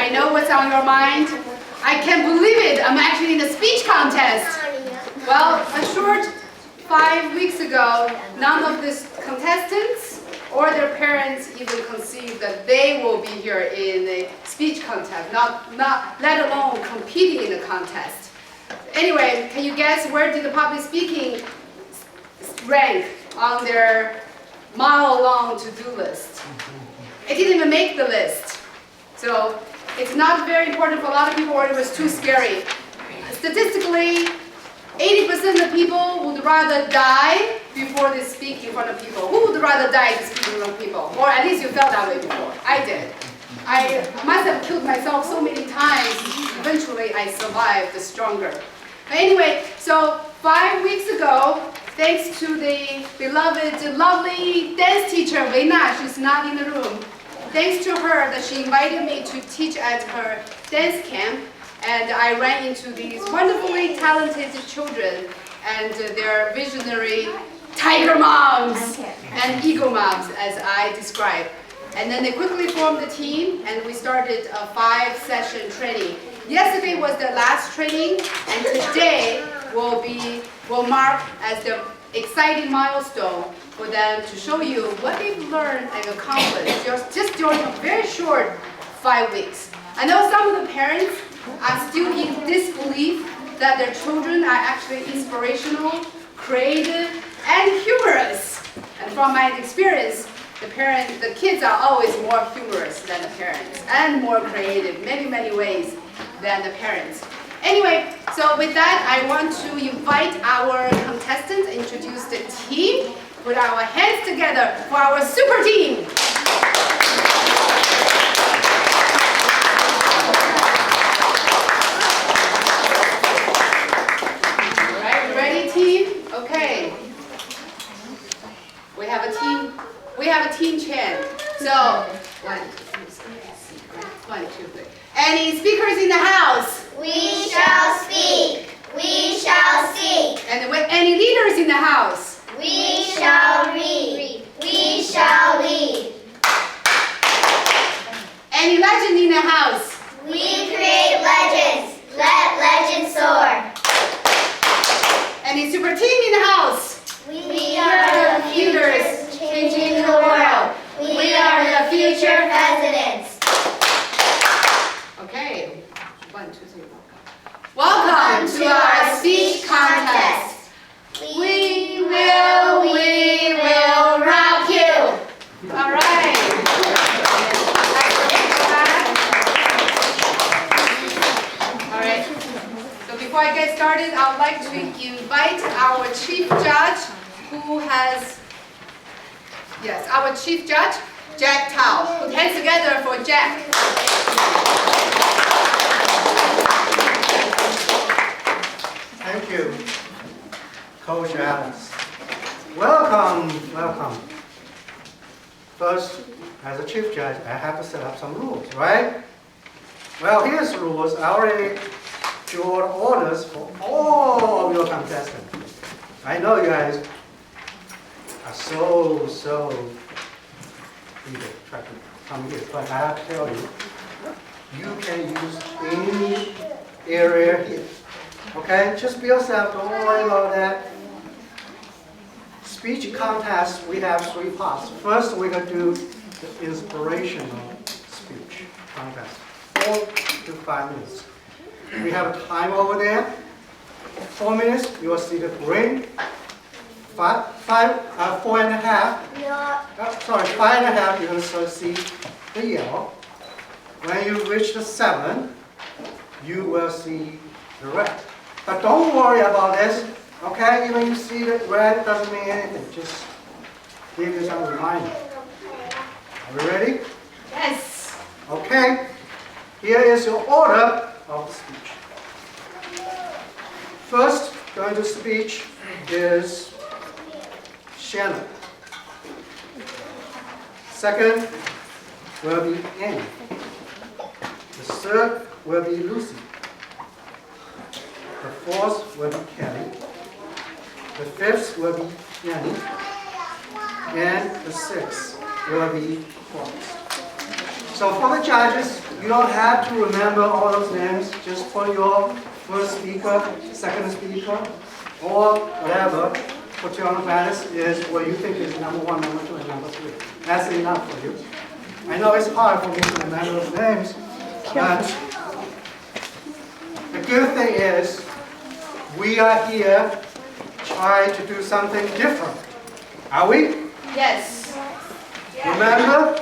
I know what's on your mind. I can't believe it. I'm actually in a speech contest. Well, a short 5 weeks ago, none of these contestants or their parents even conceived that they will be here in a speech contest, let alone competing in a contest. Anyway, can you guess where did the public speaking rank on their mile-long to-do list? It didn't even make the list. So it's not very important for a lot of people, or it was too scary. Statistically, 80% of people would rather die before they speak in front of people. Who would rather die to speak in front of people? Or at least you felt that way before. I did. I must have killed myself so many times. Eventually, I survived the stronger. But anyway, so 5 weeks ago, thanks to the beloved, lovely dance teacher, Wei Na, she's not in the room. Thanks to her that she invited me to teach at her dance camp. And I ran into these wonderfully talented children and their visionary tiger moms and eagle moms, as I described. And then they quickly formed a team, and we started a 5-session training. Yesterday was the last training, and today will mark as the exciting milestone for them to show you what they've learned and accomplished just during a very short 5 weeks. I know some of the parents are still in disbelief that their children are actually inspirational, creative, and humorous. And from my experience, the kids are always more humorous than the parents, and more creative, many, many ways than the parents. Anyway, so with that, I want to invite our contestants, introduce the team, put our hands together for our super team. Okay. We have a team chant. So, 1, 2, 3. Any speakers in the house? We shall speak. We shall seek. And any leaders in the house? We shall read. We shall lead. Any legend in the house? We create legends. Let legends soar. Any super team in the house? We are the futures changing the world. We are the future presidents. Okay. 1, 2, 3. Welcome to our speech contest. We will rock you. All right. All right. So before I get started, I would like to invite our chief judge, our chief judge, Jack Tao. Put hands together for Jack. Thank you, Coach Alice. Welcome. First, as a chief judge, I have to set up some rules, right? Well, here's the rules. I already drew orders for all of your contestants. I know you guys are so eager to try to come here, but I have to tell you, you can use any area here. Okay, just be yourself, don't worry about that. Speech contest, we have 3 parts. First, we're going to do the inspirational speech contest, 4 to 5 minutes. We have a time over there, 4 minutes, you will see the green, 4.5, 5.5, you will see the yellow. When you reach the 7, you will see the red. But don't worry about this, okay? Even you see the red, it doesn't mean anything. Just give you some reminder. Are you ready? Yes. Okay. Here is your order of the speech. First, going to speech is Shannon. Second will be Annie. The third will be Lucy. The fourth will be Kelly. The fifth will be Annie. And the sixth will be Forrest. So for the judges, You don't have to remember all those names just for your first speaker, second speaker, or whatever. Put you on the planet is what you think is number 1, number 2, and number 3. That's enough for you. I know it's hard for me to remember those names, but the good thing is we are here trying to do something different. Are we? Yes. Remember,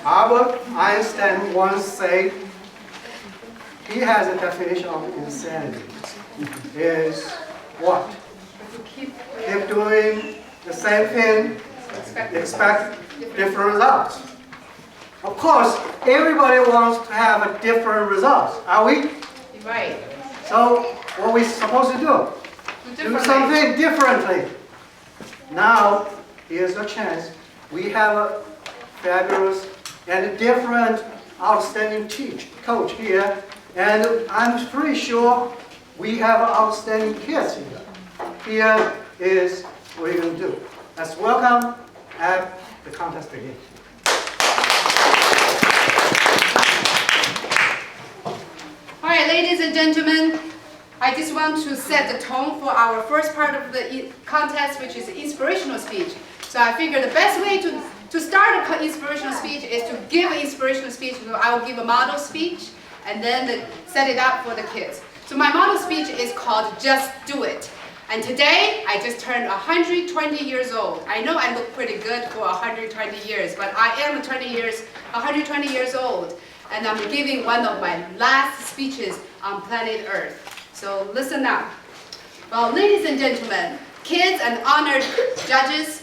Albert Einstein once said, he has a definition of insanity. Is what? Keep If doing the same thing, expect different results. Of course, everybody wants to have a different results. Are we? right. So, what are we supposed to do? Do something differently. Now, here's a chance. We have a fabulous and different, outstanding coach here, and I'm pretty sure we have outstanding kids here. Here is what you're going to do. Let's welcome at the contest begins. All right, ladies and gentlemen, I just want to set the tone for our first part of the contest, which is inspirational speech. So I figure the best way to start an inspirational speech is to give an inspirational speech. I will give a model speech and then set it up for the kids. So my model speech is called Just Do It. And today, I just turned 120 years old. I know I look pretty good for 120 years, but I am 120 years old. And I'm giving one of my last speeches on planet Earth. So listen up. Well, ladies and gentlemen, kids and honored judges,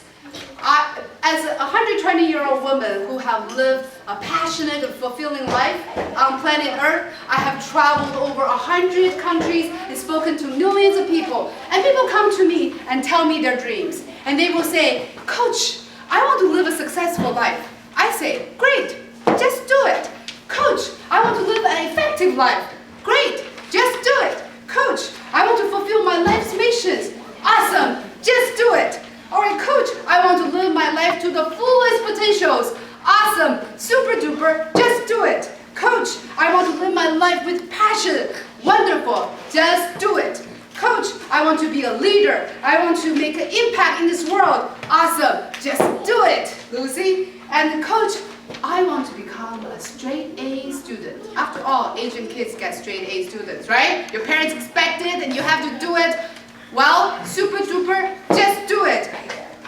as a 120-year-old woman who have lived a passionate and fulfilling life on planet Earth, I have traveled over 100 countries and spoken to millions of people. And people come to me and tell me their dreams. And they will say, Coach, I want to live a successful life. I say, great, just do it. Coach, I want to live an effective life. Great, just do it. Coach, I want to fulfill my life's missions. Awesome, just do it. All right, Coach, I want to live my life to the fullest potentials. Awesome, super duper, just do it. Coach, I want to live my life with passion. Wonderful, just do it. Coach, I want to be a leader. I want to make an impact in this world. Awesome, just do it, Lucy. And Coach, I want to become a straight A student. After all, Asian kids get straight A students, right? Your parents expect it and you have to do it. Well, super duper, just do it.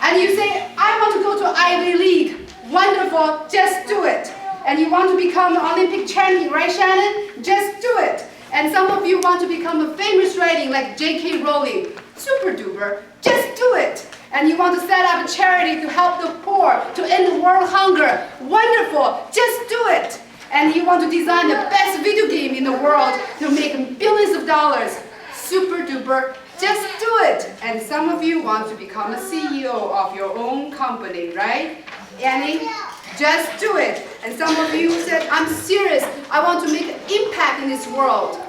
And you say, I want to go to Ivy League. Wonderful, just do it. And you want to become an Olympic champion, right, Shannon? Just do it. And some of you want to become a famous writing like J.K. Rowling. Super duper, just do it. And you want to set up a charity to help the poor, to end world hunger. Wonderful, just do it. And you want to design the best video game in the world to make billions of dollars. Super duper, just do it. And some of you want to become a CEO of your own company, right? Annie, just do it. And some of you said, I'm serious. I want to make an impact in this world.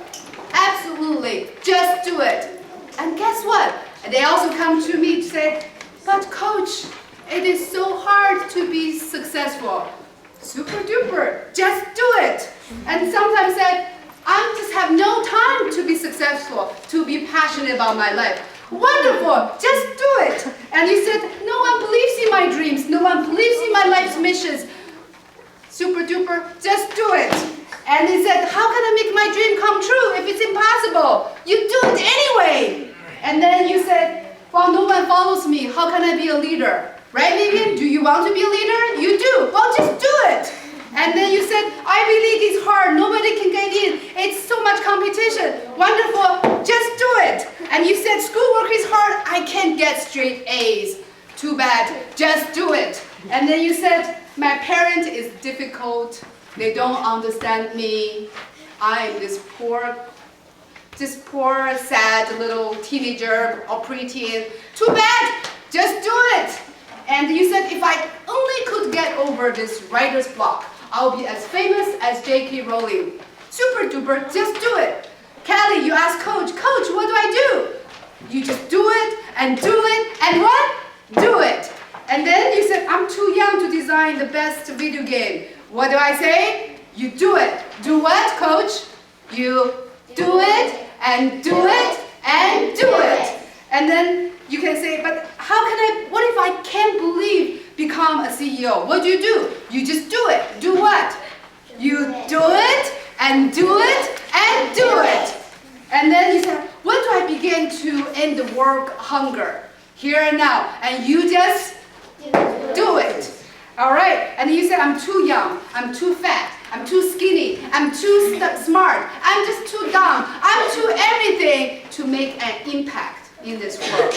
Absolutely, just do it. And guess what? And they also come to me to say, but Coach, it is so hard to be successful. Super duper, just do it. And sometimes said, I just have no time to be successful, to be passionate about my life. Wonderful, just do it. And you said, no one believes in my dreams. No one believes in my life's missions. Super duper, just do it. And he said, how can I make my dream come true if it's impossible? You do it anyway. And then you said, well, no one follows me. How can I be a leader? Right, Vivian? Do you want to be a leader? You do. Well, just do it. And then you said, Ivy League is hard. Nobody can get in. It's so much competition. Wonderful. Just do it. And you said, schoolwork is hard. I can't get straight A's. Too bad. Just do it. And then you said, my parent is difficult. They don't understand me. I'm this poor, sad little teenager or preteen. Too bad. Just do it. And you said, if I only could get over this writer's block, I'll be as famous as J.K. Rowling. Super duper, just do it. Kelly, you asked Coach, Coach, what do I do? You just do it, and what? Do it. And then you said, I'm too young to design the best video game. What do I say? you do it. Do what, coach? You do it and do it and do it. And then you can say, but what if I can't become a CEO? What do? You just do it. Do what? You do it and do it and do it. And then you say, when do I begin to end the work hunger? Here and now. And you just do it. All right? And you say, I'm too young. I'm too fat. I'm too skinny. I'm too smart. I'm just too dumb. I'm too everything to make an impact in this world.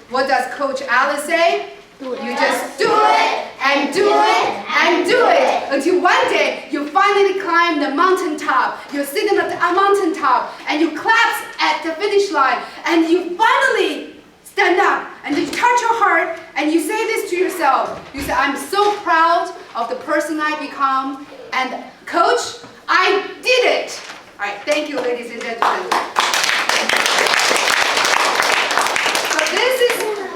What does Coach Alice say? You just do it and do it and do it until one day you finally climb the mountaintop. You're sitting at a mountaintop and you clap at the finish line and you finally stand up and you touch your heart and you say this to yourself. You say, I'm so proud of the person I become, and coach, I did it. All right, thank you, ladies and gentlemen. So this is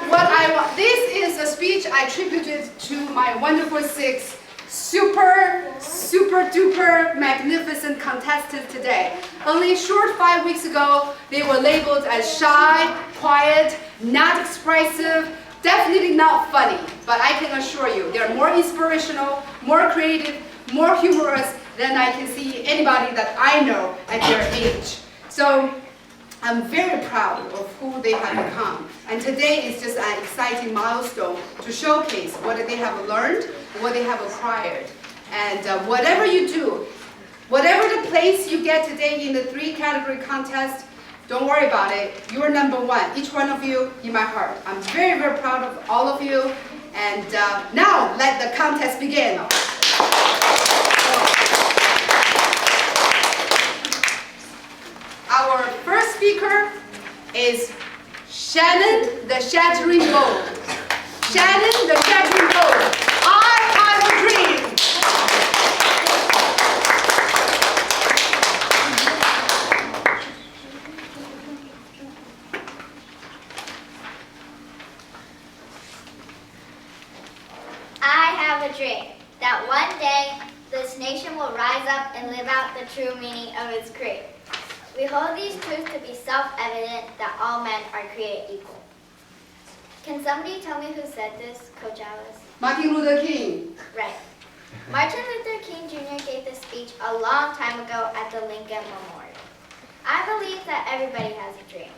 what I want. This is a speech I attributed to my wonderful 6 super duper magnificent contestants today. Only a short 5 weeks ago, they were labeled as shy, quiet, not expressive, definitely not funny. But I can assure you, they're more inspirational, more creative, more humorous than I can see anybody that I know at their age. So I'm very proud of who they have become. And today is just an exciting milestone to showcase what they have learned, what they have acquired. And whatever you do, whatever the place you get today in the 3-category contest, don't worry about it. You're number 1, each one of you in my heart. I'm very, very proud of all of you. And now let the contest begin. Our first speaker is Shannon the Shattering Bowl. Shannon the Shattering Bowl. I have a dream. I have a dream that one day this nation will rise up and live out the true meaning of its creed. We hold these truths to be self-evident that all men are created equal. Can somebody tell me who said this, Coach Alice? Martin Luther King. Right. Martin Luther King Jr. gave this speech a long time ago at the Lincoln Memorial. I believe that everybody has a dream.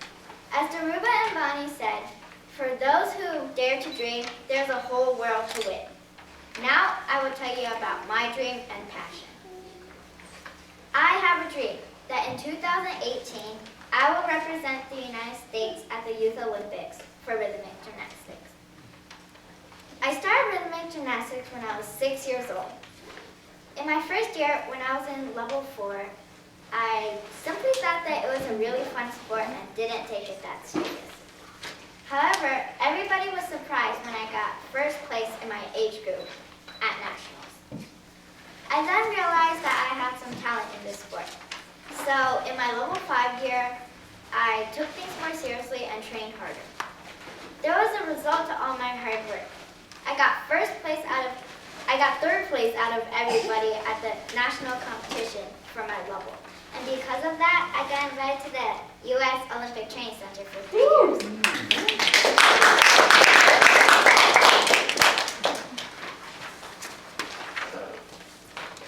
As Daruba and Bonnie said, for those who dare to dream, there's a whole world to win. Now I will tell you about my dream and passion. I have a dream that in 2018, I will represent the United States at the Youth Olympics for rhythmic gymnastics. I started rhythmic gymnastics when I was 6 years old. In my first year, when I was in level 4, I simply thought that it was a really fun sport and didn't take it that serious. However, everybody was surprised when I got first place in my age group at nationals. I then realized that I had some talent in this sport. So in my level 5 year, I took things more seriously and trained harder. There was a result to all my hard work. I got third place out of everybody at the national competition for my level. And because of that, I got invited to the U.S. Olympic Training Center for 3 years.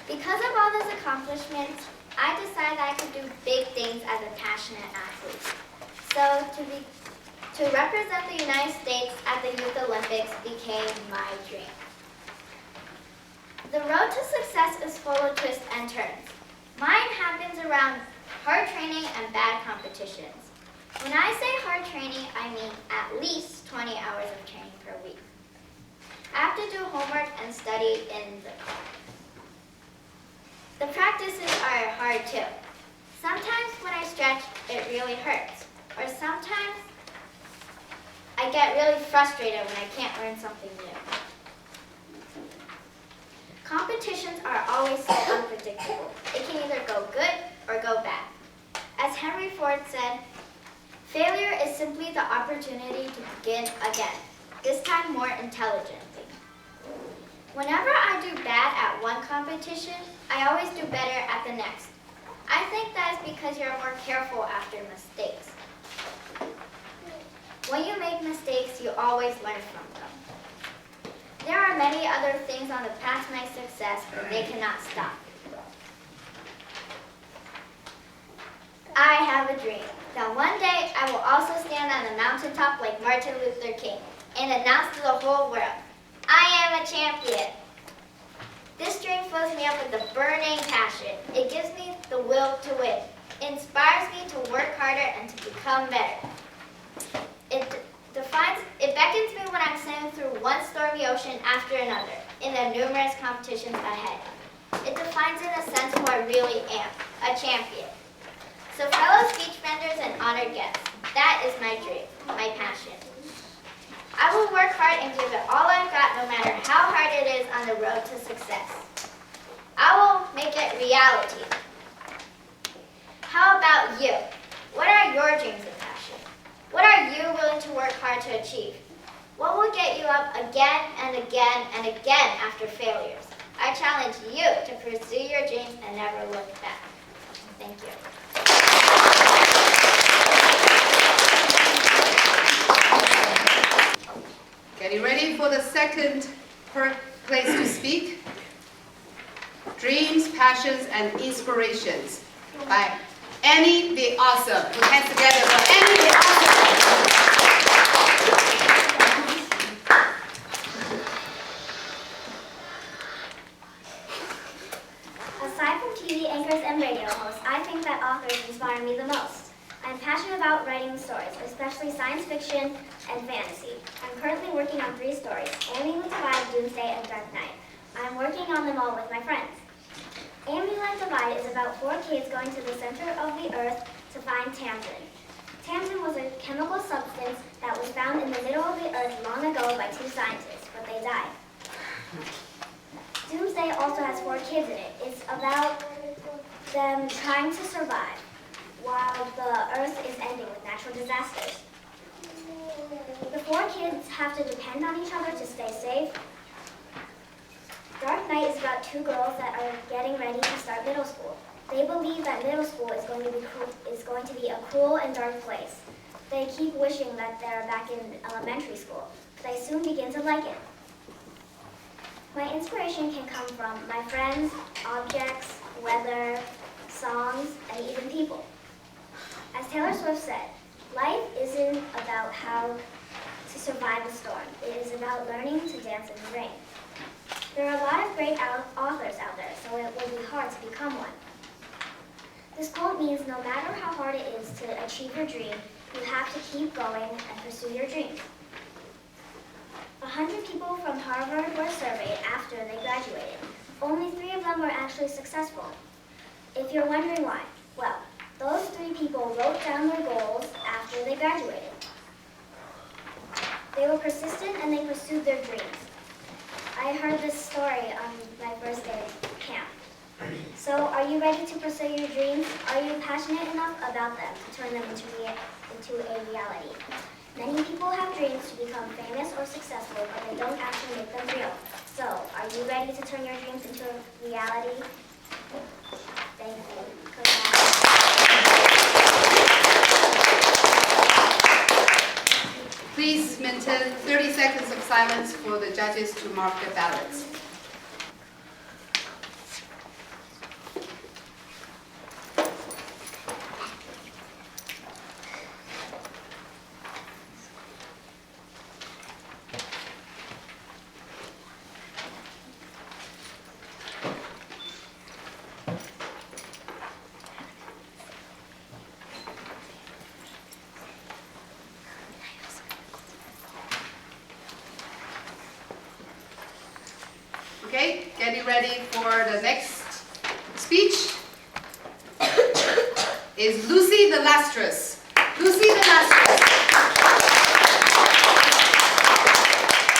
Because of all those accomplishments, I decided I could do big things as a passionate athlete. So to represent the United States at the Youth Olympics became my dream. The road to success is full of twists and turns. Mine happens around hard training and bad competitions. When I say hard training, I mean at least 20 hours of training per week. I have to do homework and study in the car. The practices are hard too. Sometimes when I stretch, it really hurts. Or sometimes I get really frustrated when I can't learn something new. Competitions are always so unpredictable. It can either go good or go bad. As Henry Ford said, failure is simply the opportunity to begin again, this time more intelligently. Whenever I do bad at one competition, I always do better at the next. I think that is because you're more careful after mistakes. When you make mistakes, you always learn from them. There are many other things on the path to my success, but they cannot stop. I have a dream that one day I will also stand on the mountaintop like Martin Luther King and announce to the whole world, I am a champion. This dream fills me up with a burning passion. It gives me the will to win. It inspires me to work harder and to become better. It beckons me when I'm sailing through one stormy ocean after another in the numerous competitions ahead. It defines in a sense who I really am, a champion. So fellow speech vendors and honored guests, that is my dream, my passion. I will work hard and give it all I've got no matter how hard it is on the road to success. I will make it reality. How about you? What are your dreams and passion? What are you willing to work hard to achieve? What will get you up again and again and again after failures? I challenge you to pursue your dreams and never look back. Thank you. Getting ready for the second place to speak. Dreams, passions, and inspirations by Annie the Awesome. Put hands together for Annie the Awesome. Aside from TV anchors and radio hosts, I think that authors inspire me the most. I'm passionate about writing stories, especially science fiction and fantasy. I'm currently working on 3 stories, Ambulance 5, Doomsday, and Dark Knight. I'm working on them all with my friends. Ambulance Divide is about 4 kids going to the center of the earth to find Tamsin. Tamsin was a chemical substance that was found in the middle of the earth long ago by 2 scientists, but they died. Doomsday also has 4 kids in it. It's about them trying to survive while the earth is ending with natural disasters. The 4 kids have to depend on each other to stay safe. Dark Knight is about 2 girls that are getting ready to start middle school. They believe that middle school is going to be a cruel and dark place. They keep wishing that they're back in elementary school, but they soon begin to like it. My inspiration can come from my friends, objects, weather, songs, and even people. As Taylor Swift said, life isn't about how to survive a storm. It is about learning to dance in the rain. There are a lot of great authors out there, so it will be hard to become one. This quote means no matter how hard it is to achieve your dream, you have to keep going and pursue your dreams. 100 people from Harvard were surveyed after they graduated. Only 3 of them were actually successful. If you're wondering why, well, those 3 people wrote down their goals after they graduated. They were persistent and they pursued their dreams. I heard this story on my first day of camp. So, are you ready to pursue your dreams? Are you passionate enough about them to turn them into a reality? Many people have dreams to become famous or successful, but they don't actually make them real. So, are you ready to turn your dreams into a reality? Thank you. Please maintain 30 seconds of silence for the judges to mark the ballots. Okay, getting ready for the next speech is Lucy the Lastress. Lucy the Lastress.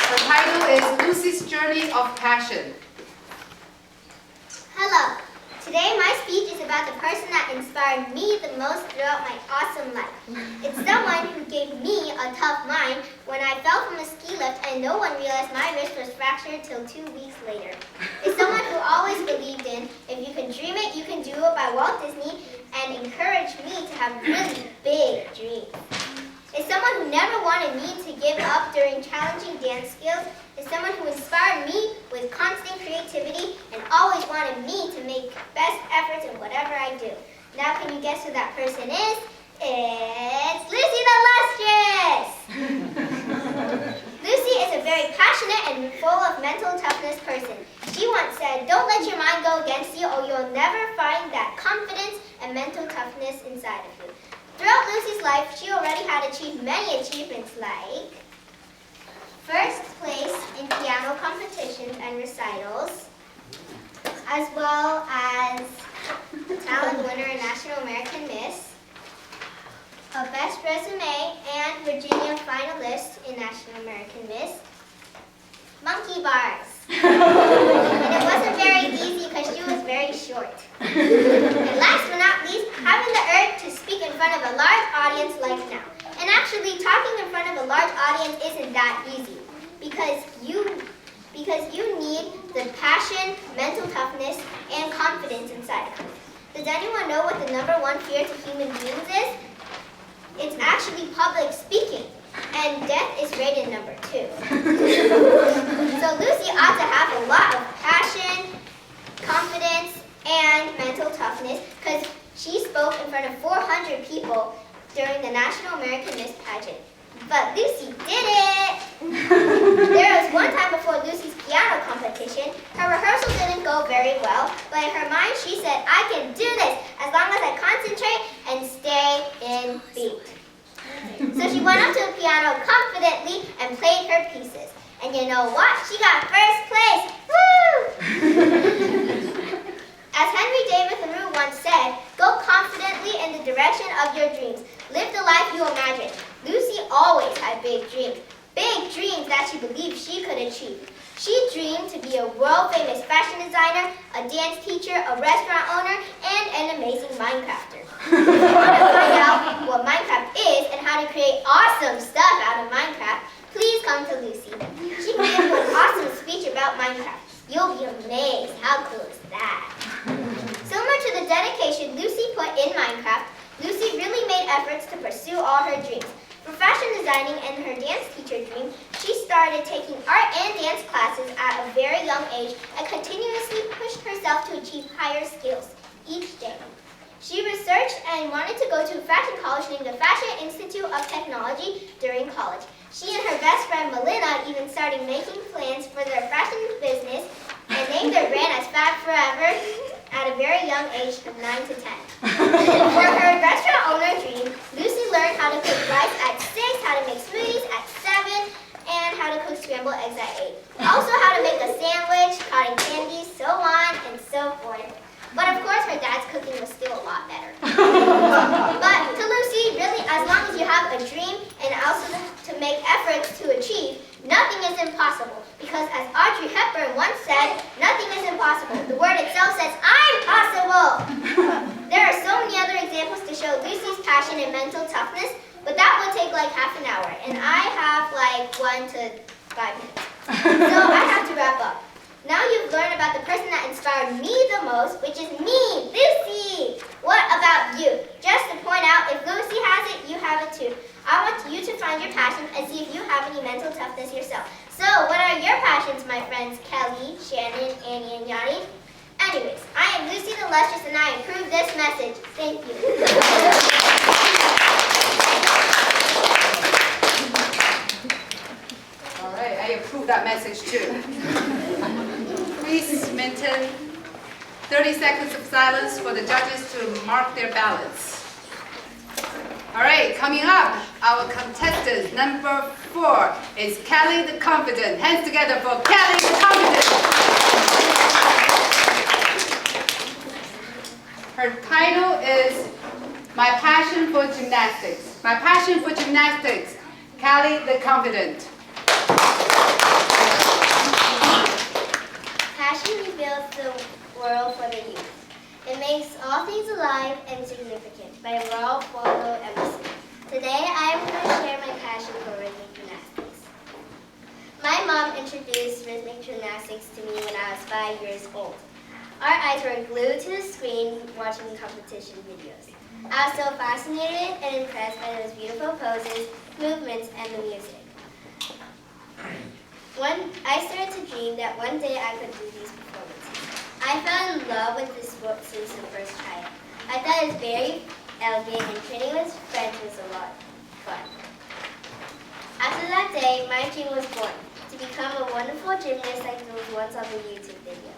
Her title is Lucy's Journey of Passion. Hello. Today, my speech is about the person that inspired me the most throughout my awesome life. It's someone who gave me a tough mind when I fell from a ski lift and no one realized my wrist was fractured till 2 weeks later. It's someone who always believed in, if you can dream it, you can do it by Walt Disney, and encouraged me to have really big dreams. It's someone who never wanted me to give up during challenging dance skills. It's someone who inspired me with constant creativity and always wanted me to make best efforts in whatever I do. Now can you guess who that person is? It's Lucy the Lustrous! Lucy is a very passionate and full of mental toughness person. She once said, "Don't let your mind go against you or you'll never find that confidence and mental toughness inside of you." Throughout Lucy's life, she already had achieved many achievements like first place in piano competitions and recitals, as well as talent winner and National American Miss, a best resume and Virginia finalist in National American Miss, monkey bars. And it wasn't very easy because she was very short. And last but not least, having the urge to speak in front of a large audience like now. And actually, talking in front of a large audience isn't that easy because you need the passion, mental toughness, and confidence inside of you. Does anyone know what the #1 fear to human beings is? It's actually public speaking, and death is rated #2. So Lucy ought to have a lot of passion, confidence, and mental toughness because she spoke in front of 400 people during the National American Miss pageant. But Lucy did it! There was one time before Lucy's piano competition, her rehearsal didn't go very well, but in her mind she said, "I can do this as long as I concentrate and stay in beat." So she went up to the piano confidently and played her pieces. And you know what? She got first place! Woo! As Henry David Thoreau once said, "Go confidently in the direction of your dreams. Live the life you imagine." Lucy always had big dreams that she believed she could achieve. She dreamed to be a world-famous fashion designer, a dance teacher, a restaurant owner, and an amazing Minecrafter. If you want to find out what Minecraft is and how to create awesome stuff out of Minecraft, please come to Lucy. She can give you an awesome speech about Minecraft. You'll be amazed. How cool is that? Similar to the dedication Lucy put in Minecraft, Lucy really made efforts to pursue all her dreams. For fashion designing and her dance teacher dream, she started taking art and dance classes at a very young age and continuously pushed herself to achieve higher skills each day. She researched and wanted to go to a fashion college named the Fashion Institute of Technology during college. She and her best friend Melinda even started making plans for their fashion business and named their brand as Fab Forever at a very young age of 9 to 10. For her restaurant owner dream, Lucy learned how to cook rice at 6, how to make smoothies at 7, and how to cook scrambled eggs at 8. Also how to make a sandwich, cotton candy, so on and so forth. But of course her dad's cooking was still a lot better. But to Lucy, really, as long as you have a dream and also to make efforts to achieve, nothing is impossible. Because as Audrey Hepburn once said, nothing is impossible. The word itself says, "I'm possible!" There are so many other examples to show Lucy's passion and mental toughness, but that would take like half an hour, and I have like 1 to 5 minutes. So I have to wrap up. Now you've learned about the person that inspired me the most, which is me, Lucy. What about you? Just to point out, if Lucy has it, you have it too. I want you to find your passions and see if you have any mental toughness yourself. So, what are your passions, my friends Kelly, Shannon, Annie, and Yanni? Anyways, I am Lucy the Lustrous and I approve this message. Thank you. All right, I approve that message too. Please maintain 30 seconds of silence for the judges to mark their ballots. All right, coming up, our contestant number 4 is Kelly the Confident. Hands together for Kelly the Confident. Her title is My Passion for Gymnastics. My Passion for Gymnastics, Kelly the Confident. Passion rebuilds the world for the youth. makes all things alive and significant by Ralph Waldo Emerson. Today I am going to share my passion for rhythmic gymnastics. My mom introduced rhythmic gymnastics to me when I was 5 years old. Our eyes were glued to the screen watching competition videos. I was so fascinated and impressed by those beautiful poses, movements, and the music. I started to dream that one day I could do these performances. I fell in love with this sport since the first tryout. I thought it was very elegant and training with friends was a lot of fun. After that day, my dream was born, to become a wonderful gymnast like those ones on the YouTube video.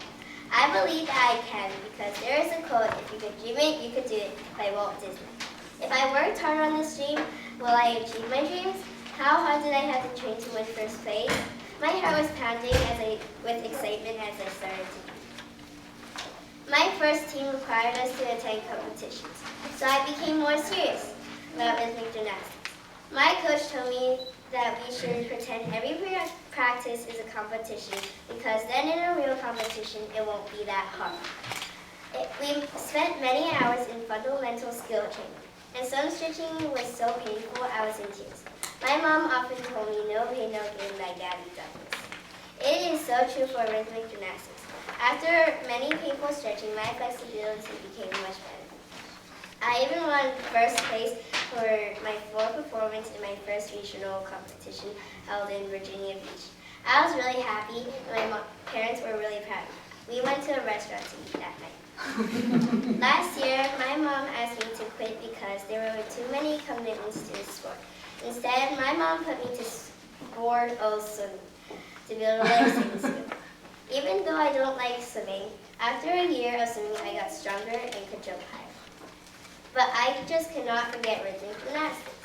I believe that I can because there is a quote, if you could dream it, you could do it, by Walt Disney. If I worked hard on this dream, will I achieve my dreams? How hard did I have to train to win first place? My heart was pounding with excitement as I started to do. My first team required us to attend competitions, so I became more serious about rhythmic gymnastics. My coach told me that we should pretend every practice is a competition because then in a real competition it won't be that hard. We spent many hours in fundamental skill training, and some stretching was so painful I was in tears. My mom often told me, no pain, no gain, my daddy Douglas. It is so true for rhythmic gymnastics. After many painful stretching, my flexibility became much better. I even won first place for my floor performance in my first regional competition held in Virginia Beach. I was really happy, and my parents were really proud. We went to a restaurant to eat that night. Last year, my mom asked me to quit because there were too many commitments to the sport. Instead, my mom put me to board of swimming to build a swimming skill. Even though I don't like swimming, after a year of swimming, I got stronger and could jump higher. But I just cannot forget rhythmic gymnastics.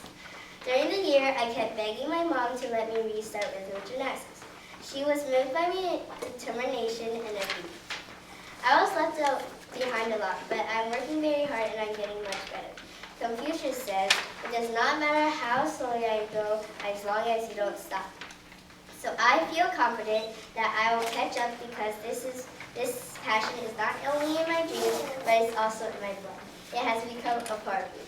During the year, I kept begging my mom to let me restart rhythmic gymnastics. She was moved by my determination and agreed. I was left behind a lot, but I'm working very hard and I'm getting much better. Confucius says, it does not matter how slowly I go as long as you don't stop. So I feel confident that I will catch up because this passion is not only in my dreams, but it's also in my blood. It has become a part of me.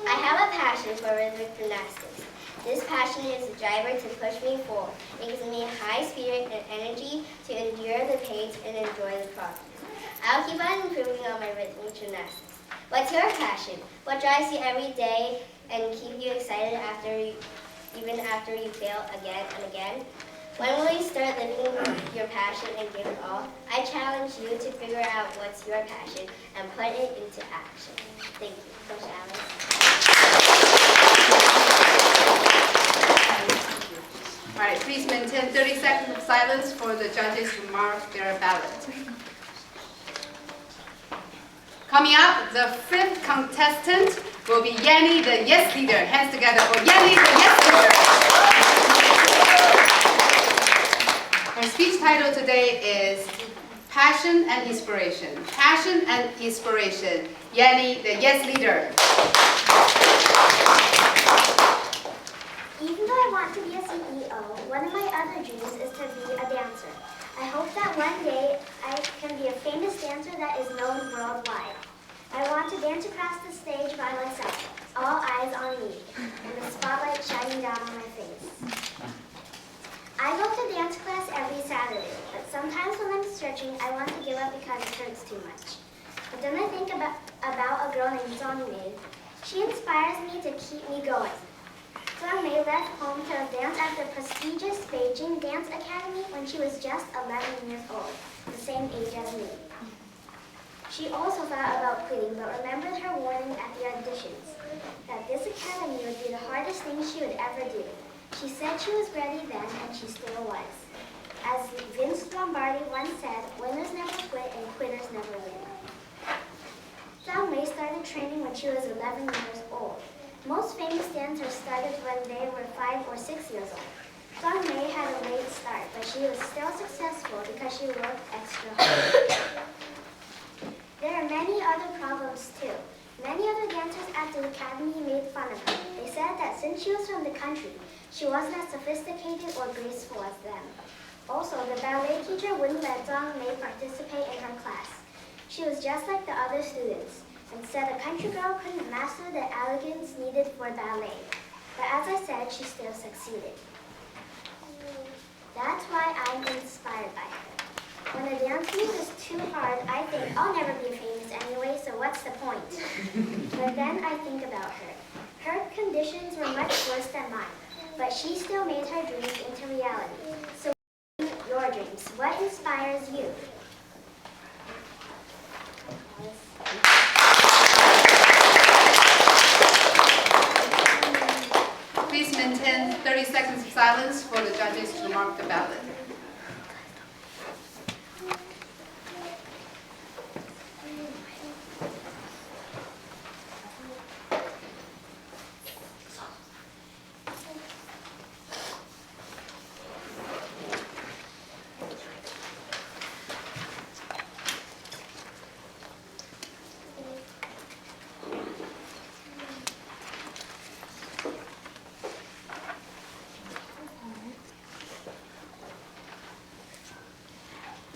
I have a passion for rhythmic gymnastics. This passion is a driver to push me forward. It gives me high spirit and energy to endure the pains and enjoy the progress. I'll keep on improving on my rhythmic gymnastics. What's your passion? What drives you every day and keep you excited even after you fail again and again? When will you start living your passion and give it all? I challenge you to figure out what's your passion and put it into action. Thank you. Coach Alice. All right, please maintain 30 seconds of silence for the judges to mark their ballot. Coming up, the fifth contestant will be Yanni, the Yes Leader. Hands together for Yanni, the Yes Leader. Her speech title today is Passion and Inspiration. Passion and Inspiration. Yanni, the Yes Leader. Even though I want to be a CEO, one of my other dreams is to be a dancer. I hope that one day I can be a famous dancer that is known worldwide. I want to dance across the stage by myself, all eyes on me, and the spotlight shining down on my face. I go to dance class every Saturday, but sometimes when I'm stretching, I want to give up because it hurts too much. But then I think about a girl named Zhang Mei. She inspires me to keep me going. Zhang Mei left home to dance at the prestigious Beijing Dance Academy when she was just 11 years old, the same age as me. She also thought about quitting, but remembered her warning at the auditions, that this academy would be the hardest thing she would ever do. She said she was ready then, and she still was. As Vince Lombardi once said, winners never quit and quitters never win. Zhang Mei started training when she was 11 years old. Most famous dancers started when they were 5 or 6 years old. Zhang Mei had a late start, but she was still successful because she worked extra hard. There are many other problems too. Many other dancers at the academy made fun of her. They said that since she was from the country, she wasn't as sophisticated or graceful as them. Also, the ballet teacher wouldn't let Zhang Mei participate in her class. She was just like the other students and said a country girl couldn't master the elegance needed for ballet. But as I said, she still succeeded. That's why I'm inspired by her. When the dance move is too hard, I think I'll never be famous anyway, so what's the point? But then I think about her. Her conditions were much worse than mine, but she still made her dreams into reality. So your dreams, what inspires you? Please maintain 30 seconds of silence for the judges to mark the ballot.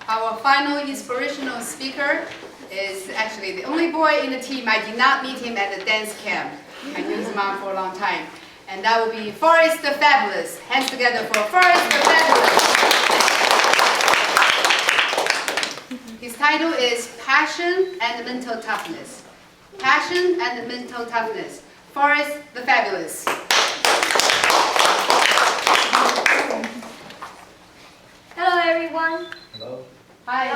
Our final inspirational speaker is actually the only boy in the team. I did not meet him at the dance camp. I knew his mom for a long time. And that will be Forrest the Fabulous. Hands together for Forrest the Fabulous. His title is Passion and Mental Toughness. Passion and Mental Toughness. Forrest the Fabulous. Hello everyone. Hello. Hi.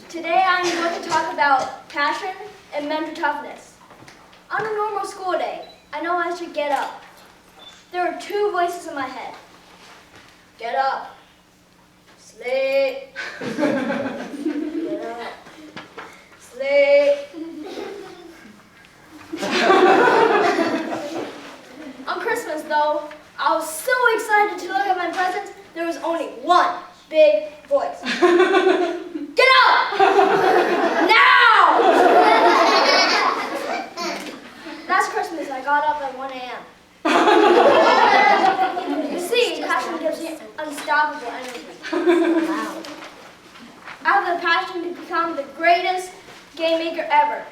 Today I'm going to talk about passion and mental toughness. On a normal school day, I know I should get up. There are two voices in my head. Get up. Sleep. Get up. Sleep. On Christmas though, I was so excited to look at my presents, there was only one big voice. Get up! Now! Last Christmas, I got up at 1 a.m. You see, passion gives you unstoppable energy. I have the passion to become the greatest game maker ever.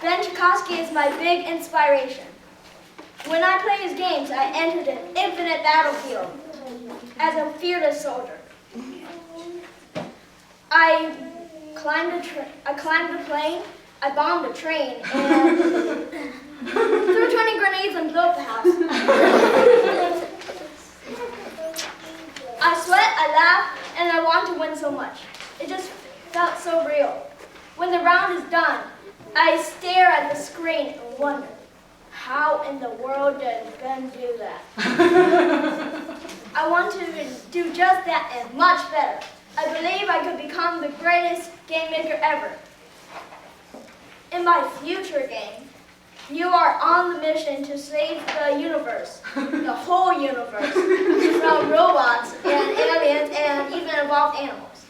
Ben Chakosky is my big inspiration. When I play his games, I entered an infinite battlefield as a fearless soldier. I climbed a plane, I bombed a train, and threw 20 grenades and blew up the house. I sweat, I laugh, and I want to win so much. It just felt so real. When the round is done, I stare at the screen and wonder, how in the world did Ben do that? I want to do just that and much better. I believe I could become the greatest game maker ever. In my future game, you are on the mission to save the universe, the whole universe, from robots and aliens and even evolved animals.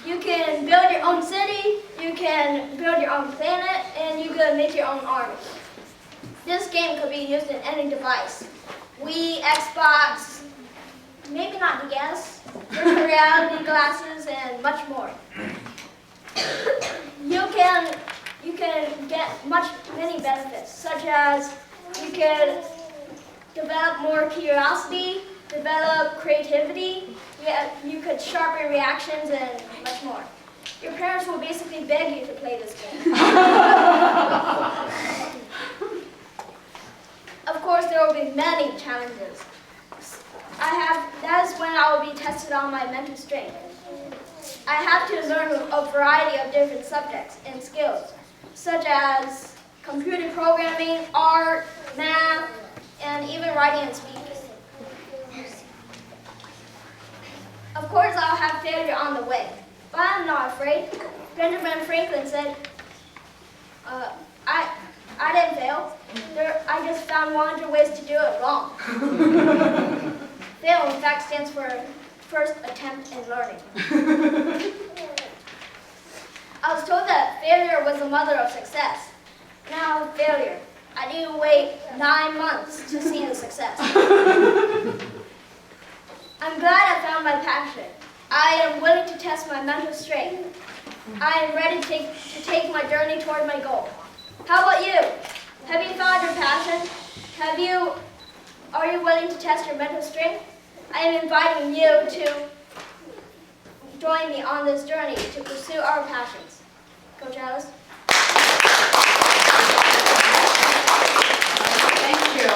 You can build your own city, you can build your own planet, and you can make your own army. This game could be used in any device. Wii, Xbox, maybe not DS, virtual reality glasses, and much more. You can get many benefits, such as you can develop more curiosity, develop creativity, you could sharpen reactions, and much more. Your parents will basically beg you to play this game. Of course, there will be many challenges. That is when I will be tested on my mental strength. I have to learn a variety of different subjects and skills, such as computer programming, art, math, and even writing and speaking. Of course, I'll have failure on the way, but I'm not afraid. Benjamin Franklin said, I didn't fail. I just found 100 ways to do it wrong. Fail, in fact, stands for first attempt in learning. I was told that failure was the mother of success. Now, failure. I need to wait 9 months to see the success. I'm glad I found my passion. I am willing to test my mental strength. I am ready to take my journey toward my goal. How about you? Have you found your passion? Are you willing to test your mental strength? I am inviting you to join me on this journey to pursue our passions. Coach Alice? Thank you.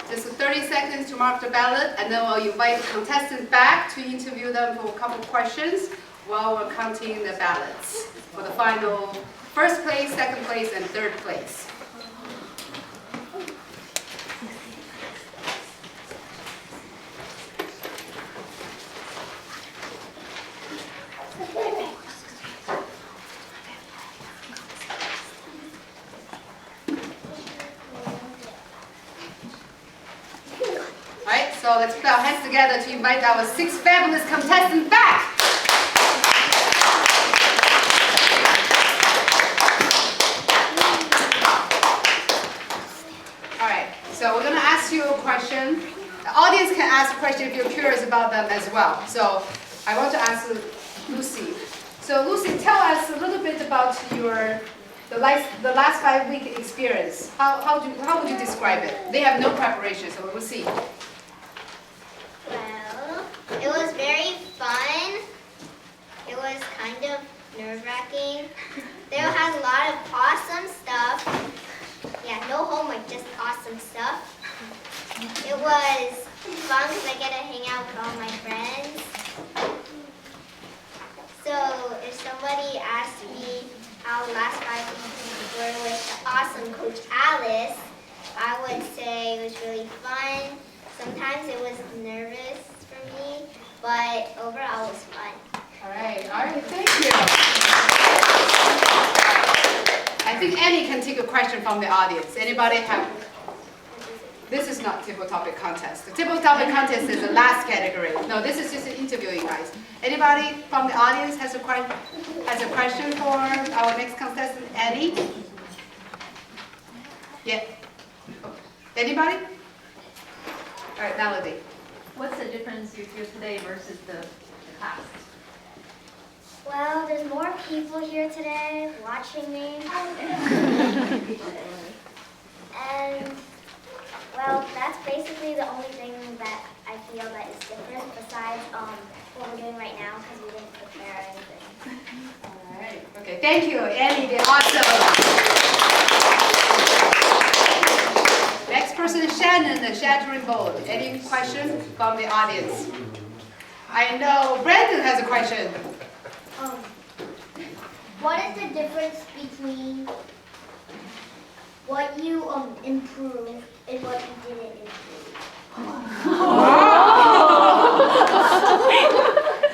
Just 30 seconds to mark the ballot, and then we'll invite contestants back to interview them for a couple of questions while we're counting the ballots for the final first place, second place, and third place. Alright, so let's put our hands together to invite our 6 fabulous contestants back. Alright, so we're going to ask you a question. The audience can ask a question if you're curious about them as well. So I want to ask Lucy. So Lucy, tell us a little bit about the last 5-week experience. How would you describe it? They have no preparation, so we'll see. Well, it was very fun. It was kind of nerve-wracking. They had a lot of awesome stuff. Yeah, no homework, just awesome stuff. It was fun because I get to hang out with all my friends. So if somebody asked me how the last 5 weeks were with the awesome Coach Alice, I would say it was really fun. Sometimes it was nervous for me, but overall it was fun. All right, thank you. I think Annie can take a question from the audience. Anybody have? This is not table topic contest. The table topic contest is the last category. No, this is just an interviewing, guys. Anybody from the audience has a question for our next contestant, Annie? Yeah. Anybody? All right, Melody. What's the difference you feel today versus the past? Well, there's more people here today watching me. And, well, that's basically the only thing that I feel that is different besides what we're doing right now because we didn't prepare anything. All right. Okay, thank you, Annie. They're awesome. Next person is Shannon, the shattering bowl. Any question from the audience? I know Brandon has a question. What is the difference between what you improve and what you didn't improve?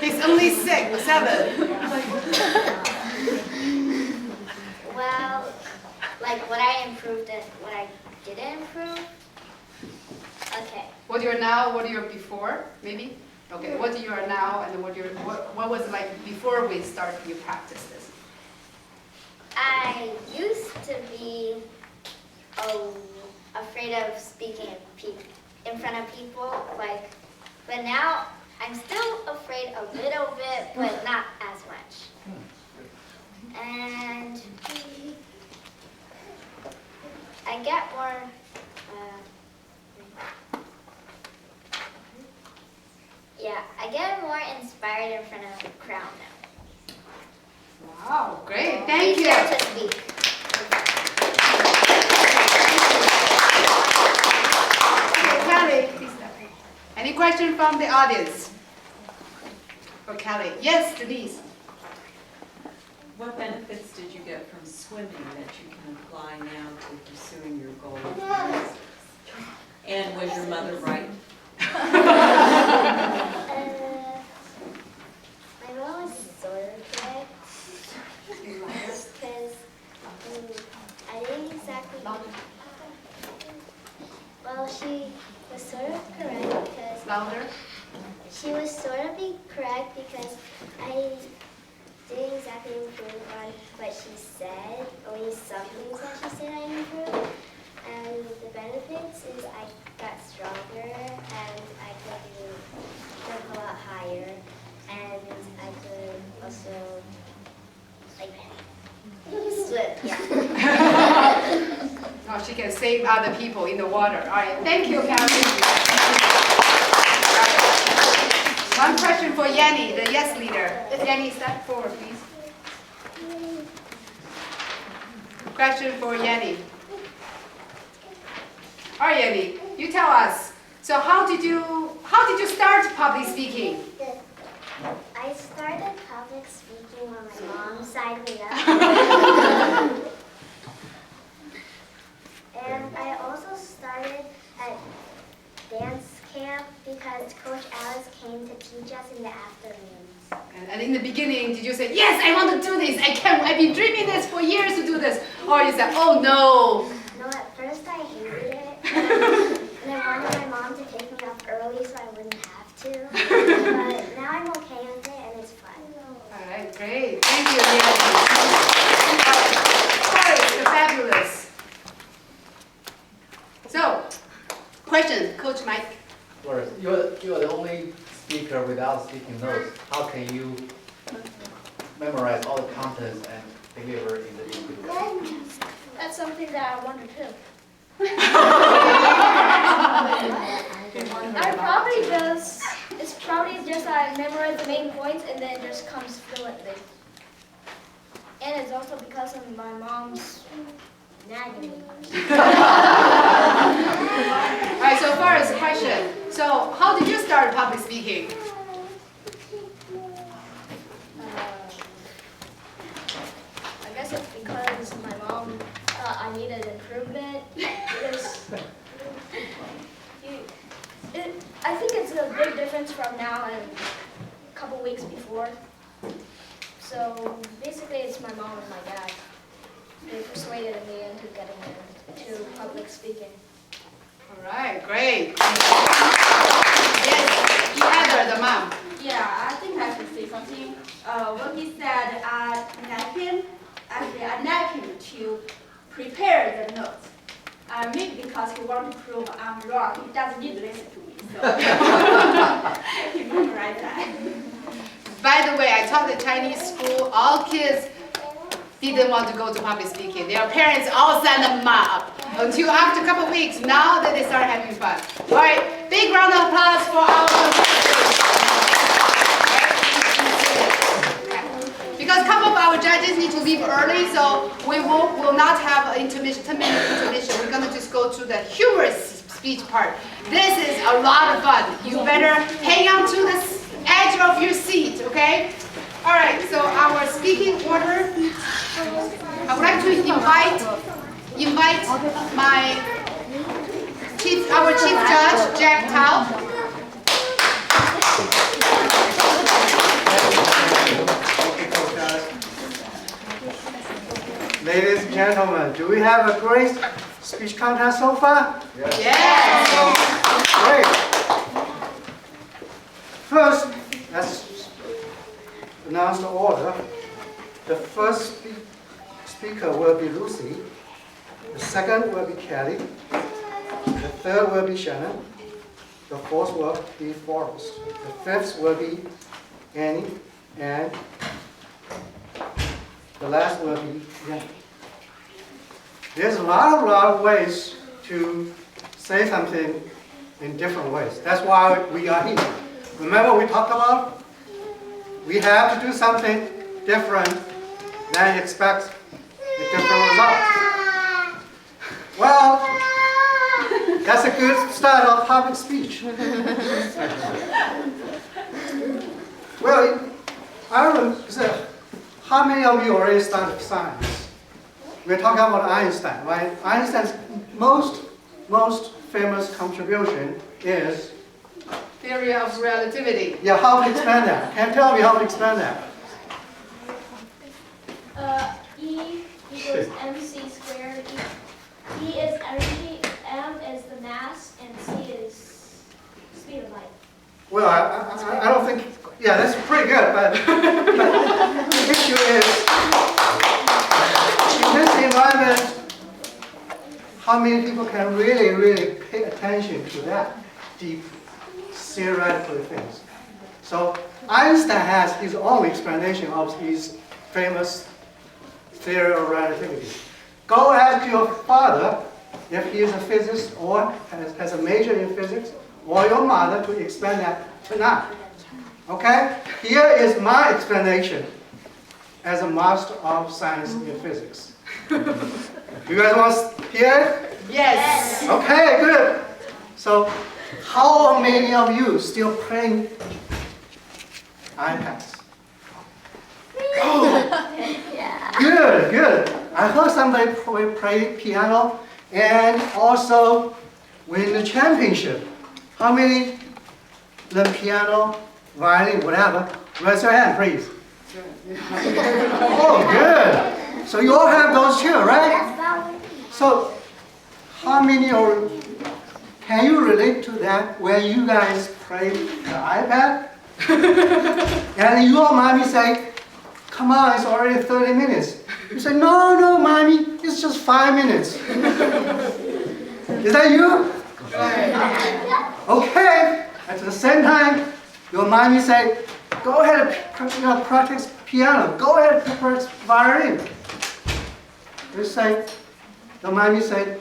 He's only 7. Well, like what I improved and what I didn't improve. Okay. What you are now, what you are before, maybe? Okay, what you are now and what was it like before we start you practice this? I used to be afraid of speaking in front of people, but now I'm still afraid a little bit, but not as much. And I get more, I get more inspired in front of the crowd now. Wow, great, thank you. Easier to speak. Okay, Kelly, any question from the audience? For Kelly. Yes, Denise. What benefits did you get from swimming that you can apply now to pursuing your goal? And was your mother right? My mom was sort of correct. Because I didn't exactly. Well, she was sort of correct because. Louder. She was sort of correct because I didn't exactly improve on what she said, only some things that she said I improved. And the benefits is I got stronger and I could jump a lot higher, and I could also like swim. Yeah. Oh, she can save other people in the water. All right, thank you, Karen. One question for Yanni, the yes leader. Yanni, step forward, please. Question for Yanni. All right, Yanni, you tell us. So how did you start public speaking? I started public speaking when my mom signed me up. And I also started at dance camp because Coach Alice came to teach us in the afternoons. And in the beginning, did you say, yes, I want to do this. I've been dreaming this for years to do this. Or you said, oh no. No, at first I hated it. And I wanted my mom to take me up early so I wouldn't have to. But now I'm okay with it and it's fun. All right, great. Thank you, Yanni. Sorry, you're fabulous. So, question, Coach Mike. First, you're the only speaker without speaking notes. How can you memorize all the contents and deliver in the speaker? That's something that I wonder too. It's probably just I memorize the main points and then it just comes fluently. And it's also because of my mom's nagging me. All right, so first question. So, how did you start public speaking? I guess it's because my mom thought I needed improvement. I think it's a big difference from now and a couple weeks before. So basically it's my mom and my dad. They persuaded me into getting into public speaking. All right, great. Yes, Heather, the mom. Yeah, I think I should say something. When he said napkin, actually I nagged him to prepare the notes. Maybe because he wants to prove I'm wrong, he doesn't need to listen to me. So he memorized that. By the way, I taught the Chinese school. All kids didn't want to go to public speaking. Their parents all sent them up until after a couple of weeks. Now that they start having fun. All right, big round of applause for our because a couple of our judges need to leave early, so we will not have an intermission, 10-minute intermission. We're going to just go to the humorous speech part. This is a lot of fun. You better hang on to the edge of your seat, okay? All right, so our speaking order, I would like to invite our chief judge, Jack Tao. Ladies and gentlemen, do we have a great speech contest so far? Yes. Great. First, let's announce the order. The first speaker will be Lucy. The second will be Kelly. The third will be Shannon. The fourth will be Forrest. The fifth will be Annie. And the last will be Yanni. There's a lot of ways to say something in different ways. That's why we are here. Remember we talked about we have to do something different than expect a different result. Well, that's a good start of public speech. Well, I don't know, how many of you already studied science? We're talking about Einstein, right? Einstein's most famous contribution is Theory of relativity. yeah, how to expand that. Can you tell me how to expand that? E equals mc squared. E is energy, m is the mass, and c is speed of light. Well, I don't think, yeah, that's pretty good, but the issue is, in this environment, how many people can really, really pay attention to that deep theoretical things? So Einstein has his own explanation of his famous theory of relativity. Go ask your father if he is a physicist or has a major in physics, or your mother to explain that tonight. Okay? Here is my explanation as a master of science in physics. You guys want to hear it? Yes. Okay, good. So, how many of you still playing iPads? Oh, good, good. I heard somebody play piano and also win the championship. How many learn piano, violin, whatever? Raise your hand, please. Oh, good. So you all have those too, right? So, how many of can you relate to that when you guys play the iPad? And your mommy say, come on, it's already 30 minutes. You say, no, no, mommy, it's just 5 minutes. Is that you? Okay. At the same time, your mommy say, go ahead and practice piano. Go ahead and practice violin. You say, the mommy say,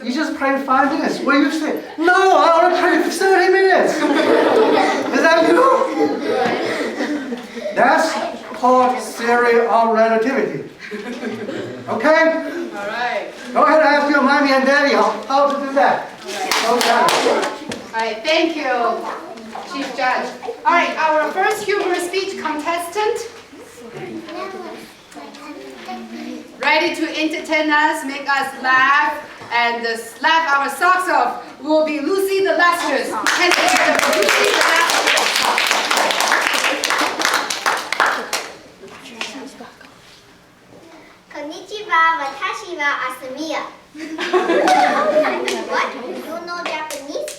you just played 5 minutes. What do you say? No, I want to play 30 minutes. Is that you? That's called theory of relativity. Okay? All right. Go ahead and ask your mommy and daddy how to do that. Okay. All right, thank you, Chief Judge. All right, our first humor speech contestant, ready to entertain us, make us laugh, and laugh our socks off, will be Lucy the Lustrous. Hands together for Lucy the Lustrous. Konnichiwa, watashi wa Asamiya. What? You don't know Japanese?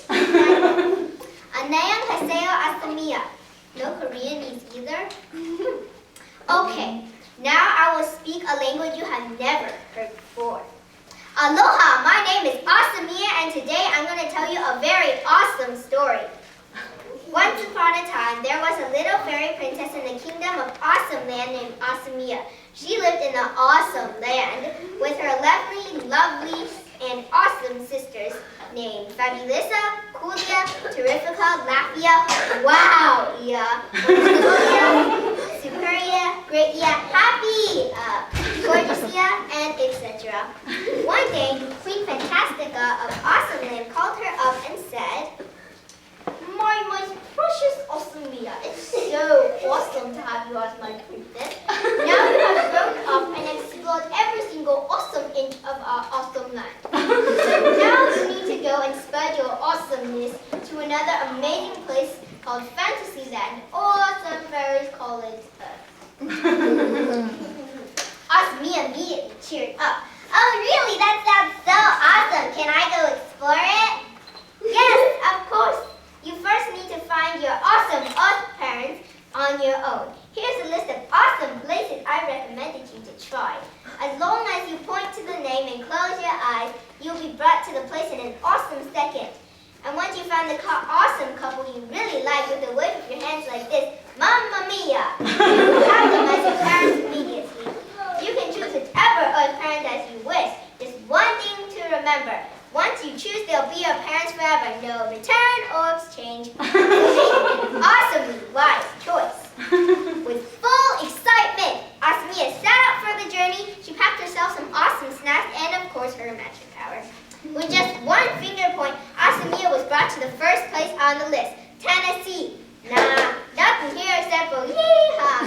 Annyeonghaseyo, Asamiya. No Koreanese either? Okay, now I will speak a language you have never heard before. Aloha, my name is Asamiya, and today I'm going to tell you a very awesome story. Once upon a time, there was a little fairy princess in the kingdom of Awesome Land named Asamiya. She lived in the awesome land with her lovely, and awesome sisters named Fabulissa, Coolia, Terrifica, Laphia, Wowia, Superia, Greatia, Happy, Gorgeousia, and etc. One day, Queen Fantastica of Awesome Land called her up and said, "My most precious Asamiya, it's so awesome to have you as my princess. Now you have grown up and explored every single awesome inch of our awesome land. So now you need to go and spread your awesomeness to another amazing place called Fantasyland, or some fairies call it Earth." Asamiya immediately cheered up. "Oh really? That sounds so awesome. Can I go explore it?" "Yes, of course. You first need to find your awesome Earth parents on your own. Here's a list of awesome places I recommended you to try. As long as you point to the name and close your eyes, you'll be brought to the place in an awesome second. And once you find the awesome couple you really like with a wave of your hands like this, Mamma Mia, you have them as your parents immediately. You can choose whichever Earth parent as you wish. Just one thing to remember. Once you choose, they'll be your parents forever. No return or exchange. An awesomely wise choice." With full excitement, Asamiya set out for the journey. She packed herself some awesome snacks and, of course, her magic power. With just one finger point, Asamiya was brought to the first place on the list, Tennessee. Nah, nothing here except for yee-haw.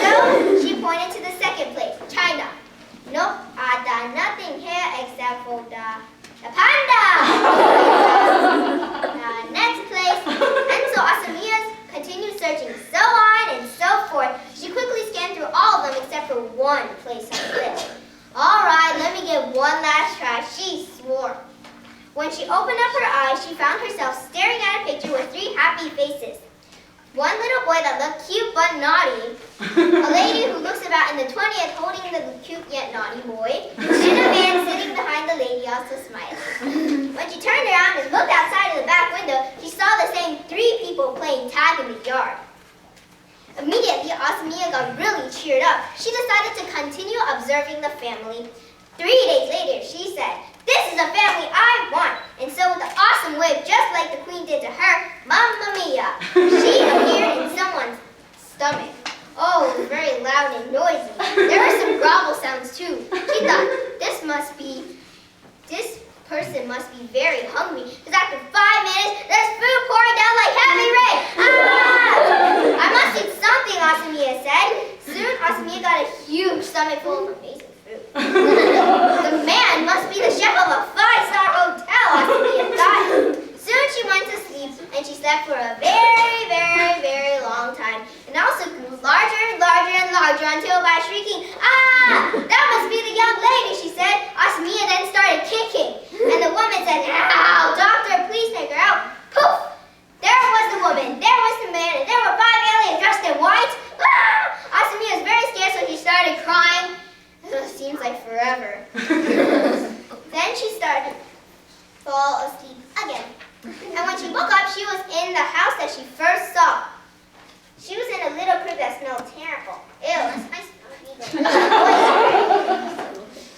So she pointed to the second place, China. Nope, nothing here except for the panda. Next place. And so Asamiya continued searching so on and so forth. She quickly scanned through all of them except for one place on the list. "All right, let me get one last try," she swore. When she opened up her eyes, she found herself staring at a picture with 3 happy faces. One little boy that looked cute but naughty, a lady who looks about in the 20th holding the cute yet naughty boy, and a man sitting behind the lady also smiling. When she turned around and looked outside of the back window, she saw the same 3 people playing tag in the yard. Immediately, Asamiya got really cheered up. She decided to continue observing the family. 3 days later, she said, "This is a family I want." And so with an awesome wave, just like the queen did to her, Mamma Mia, she appeared in someone's stomach. Oh, it was very loud and noisy. There were some grovel sounds too. She thought, this person must be very hungry, because after 5 minutes, there's food pouring down like heavy rain. Ah! I must eat something, Asamiya said. Soon, Asamiya got a huge stomach full of amazing food. The man must be the chef of a 5-star hotel, Asamiya thought. Soon she went to sleep, and she slept for a very, very, very long time, and also grew larger and larger and larger until by shrieking, "Ah! That must be the young lady," she said. Asamiya then started kicking, and the woman said, "Ow, doctor, please take her out." Poof! There was the woman, there was the man, and there were 5 aliens dressed in white. Ah! Asamiya was very scared, so she started crying. Seems like forever. Then she started to fall asleep again. And when she woke up, she was in the house that she first saw. She was in a little crib that smelled terrible. Ew, that's my stomach.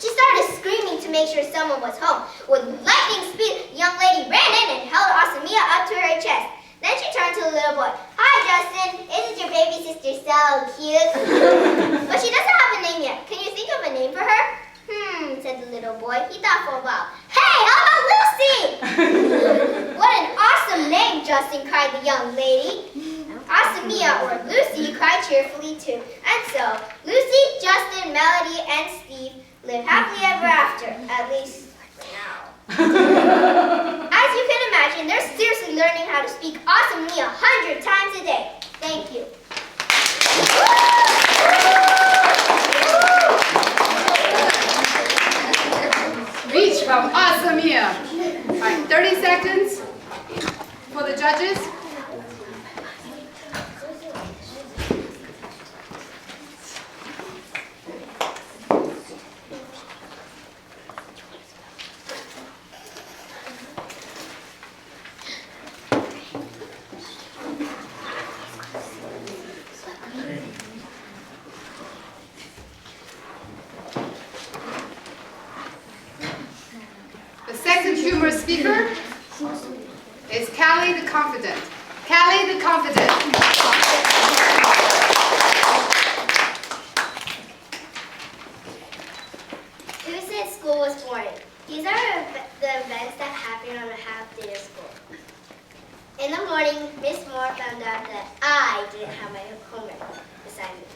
She started screaming to make sure someone was home. With lightning speed, the young lady ran in and held Asamiya up to her chest. Then she turned to the little boy. "Hi, Justin. Isn't your baby sister so cute?" But she doesn't have a name yet. Can you think of a name for her? Said the little boy. He thought for a while. "Hey, how about Lucy?" "What an awesome name, Justin," cried the young lady. Asamiya, or Lucy, cried cheerfully too. And so, Lucy, Justin, Melody, and Steve lived happily ever after, at least for now. As you can imagine, they're seriously learning how to speak Asamiya 100 times a day. Thank you. Speech from Asamiya. All right, 30 seconds for the judges. The second humorous speaker is Callie the Confident. Callie the Confident. Who said school was boring? These are the events that happen on a half-day of school. In the morning, Miss Moore found out that I didn't have my homework assignment.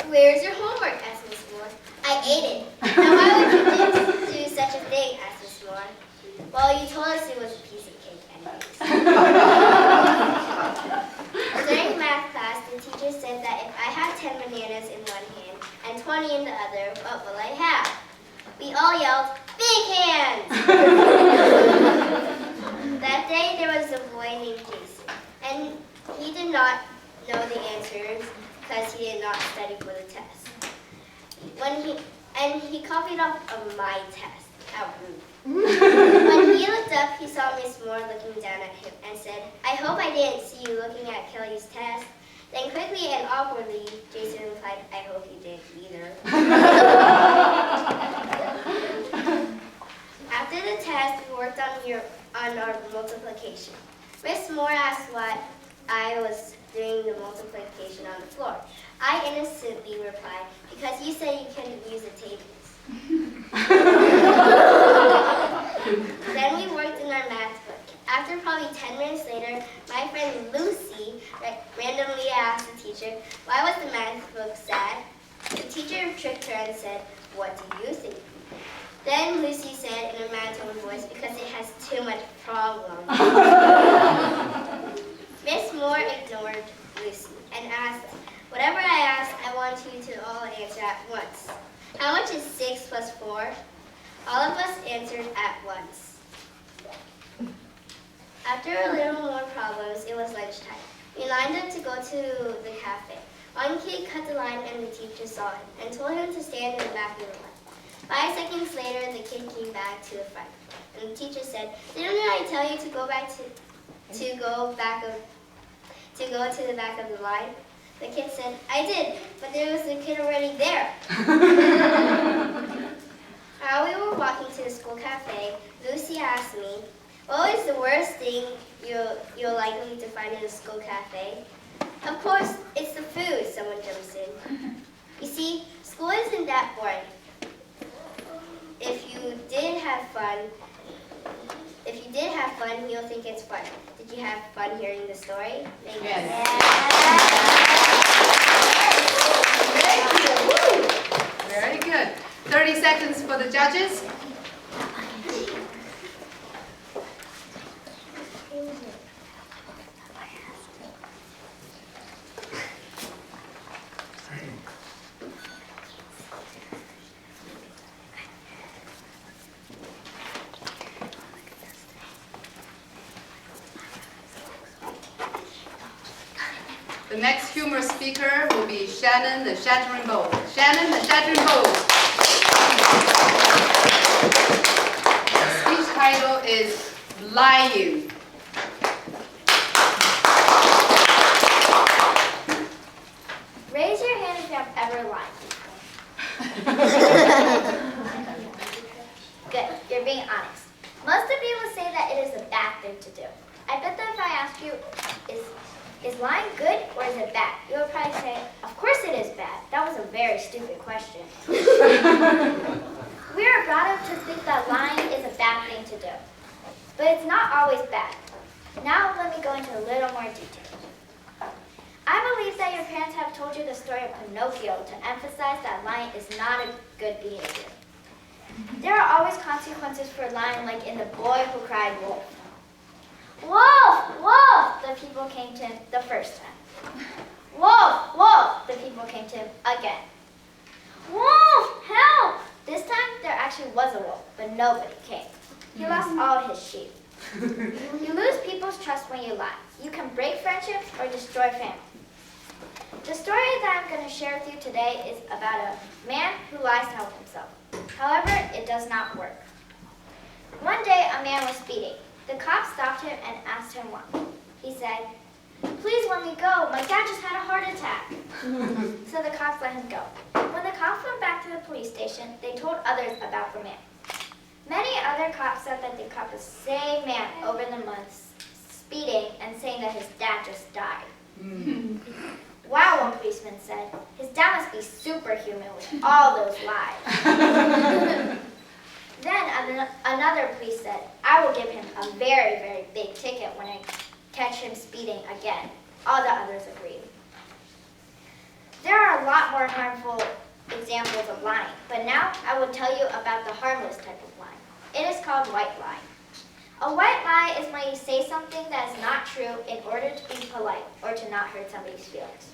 "Where's your homework?" asked Miss Moore. "I ate it." "Now why would you do such a thing?" asked Miss Moore. "Well, you told us it was a piece of cake anyways." During math class, the teacher said that if I have 10 bananas in one hand and 20 in the other, what will I have? We all yelled, "Big hands!" That day, there was a boy named Jason, and he did not know the answers because he did not study for the test. He copied off of my test. How rude. When he looked up, he saw Miss Moore looking down at him and said, "I hope I didn't see you looking at Kelly's test." Then quickly and awkwardly, Jason replied, "I hope you didn't either." After the test, we worked on our multiplication. Miss Moore asked why I was doing the multiplication on the floor. I innocently replied, "Because you said you couldn't use the tables." Then we worked in our math book. After probably 10 minutes later, my friend Lucy randomly asked the teacher, "Why was the math book sad?" The teacher tricked her and said, "What do you think?" Then Lucy said in a monotone voice, "Because it has too much problems." Miss Moore ignored Lucy and asked, "Whatever I ask, I want you to all answer at once. How much is 6 plus 4? All of us answered at once. After a little more problems, it was lunchtime. We lined up to go to the cafe. One kid cut the line and the teacher saw it and told him to stand in the back of the line. 5 seconds later, the kid came back to the front. And the teacher said, "Didn't I tell you to go to the back of the line?" The kid said, "I did, but there was a kid already there." While we were walking to the school cafe, Lucy asked me, "What is the worst thing you're likely to find in a school cafe?" "Of course, it's the food," someone jumps in. "You see, school isn't that boring. If you did have fun, you'll think it's fun." Did you have fun hearing the story? Thank you. Yes. Very good. 30 seconds for the judges. The next humor speaker will be Shannon the Shattering Bowl. Shannon the Shattering Bowl. The speech title is Lying. Raise your hand if you have ever lied. Good, you're being honest. Most of you will say that it is a bad thing to do. I bet that if I ask you, is lying good or is it bad? You would probably say, of course it is bad. That was a very stupid question. We are brought up to think that lying is a bad thing to do. But it's not always bad. Now let me go into a little more detail. I believe that your parents have told you the story of Pinocchio to emphasize that lying is not a good behavior. There are always consequences for lying, like in The Boy Who Cried Wolf. "Wolf! Wolf!" the people came to him the first time. "Wolf! Wolf!" the people came to him again. "Wolf! Help!" This time there actually was a wolf, but nobody came. He lost all his sheep. You lose people's trust when you lie. You can break friendships or destroy family. The story that I'm going to share with you today is about a man who lies to help himself. However, it does not work. One day, a man was speeding. The cop stopped him and asked him why. He said, "Please let me go. My dad just had a heart attack." So the cops let him go. When the cops went back to the police station, they told others about the man. Many other cops said that they caught the same man over the months speeding and saying that his dad just died. "Wow," one policeman said, "his dad must be superhuman with all those lies." Then another police said, "I will give him a very, very big ticket when I catch him speeding again." All the others agreed. There are a lot more harmful examples of lying, but now I will tell you about the harmless type of lying. It is called white lying. A white lie is when you say something that is not true in order to be polite or to not hurt somebody's feelings.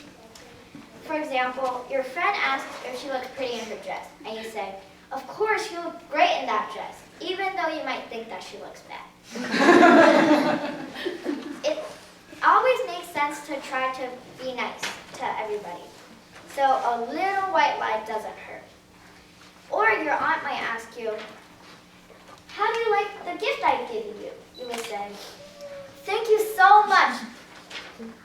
For example, your friend asks if she looks pretty in her dress, and you say, "Of course, you look great in that dress," even though you might think that she looks bad. It always makes sense to try to be nice to everybody. So a little white lie doesn't hurt. Or your aunt might ask you, "How do you like the gift I've given you?" You would say, "Thank you so much.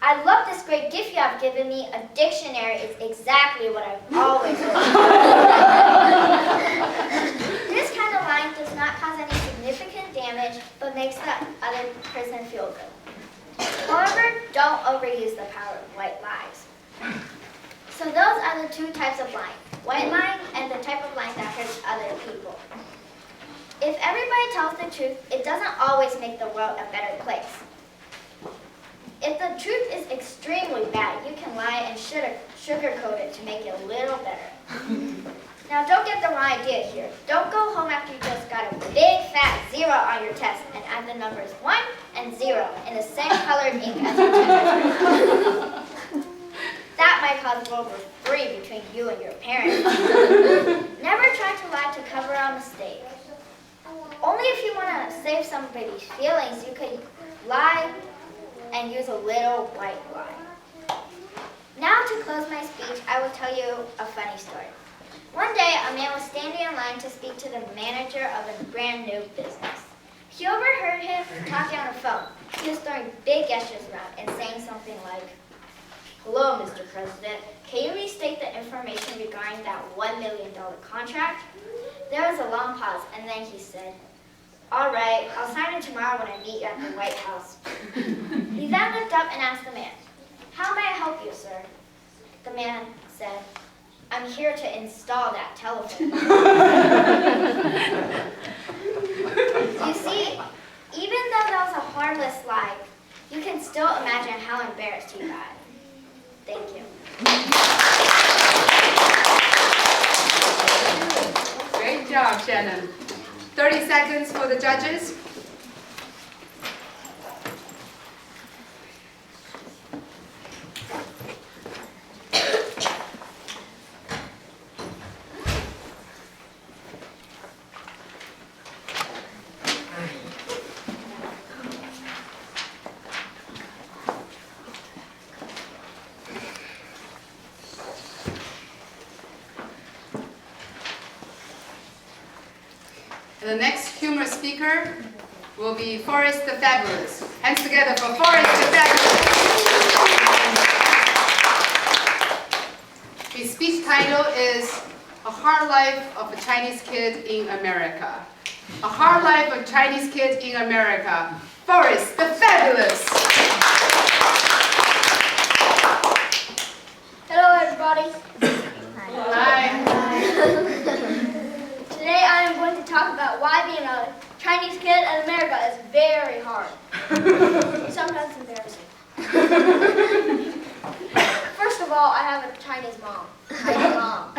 I love this great gift you have given me. A dictionary is exactly what I've always wanted." This kind of lying does not cause any significant damage, but makes the other person feel good. However, don't overuse the power of white lies. So those are the two types of lying: white lying and the type of lying that hurts other people. If everybody tells the truth, it doesn't always make the world a better place. If the truth is extremely bad, you can lie and sugarcoat it to make it a little better. Now, don't get the wrong idea here. Don't go home after you just got a big fat 0 on your test and add the numbers 1 and 0 in the same colored ink as your test. That might cause World War III between you and your parents. Never try to lie to cover a mistake. Only if you want to save somebody's feelings, you could lie and use a little white lie. Now to close my speech, I will tell you a funny story. One day, a man was standing in line to speak to the manager of a brand new business. He overheard him talking on the phone. He was throwing big gestures around and saying something like, "Hello, Mr. President. Can you restate the information regarding that $1 million contract?" There was a long pause, and then he said, "All right, I'll sign it tomorrow when I meet you at the White House." He then looked up and asked the man, "How may I help you, sir?" The man said, "I'm here to install that telephone." You see, even though that was a harmless lie, you can still imagine how embarrassed he got. Thank you. Great job, Shannon. 30 seconds for the judges. The next humor speaker will be Forrest the Fabulous. Hands together for Forrest the Fabulous. His speech title is A Hard Life of a Chinese Kid in America. A Hard Life of a Chinese Kid in America. Forrest the Fabulous. Hello, everybody. Hi. Today I am going to talk about why being a Chinese kid in America is very hard. Sometimes embarrassing. First of all, I have a Chinese mom. Hi, Mom.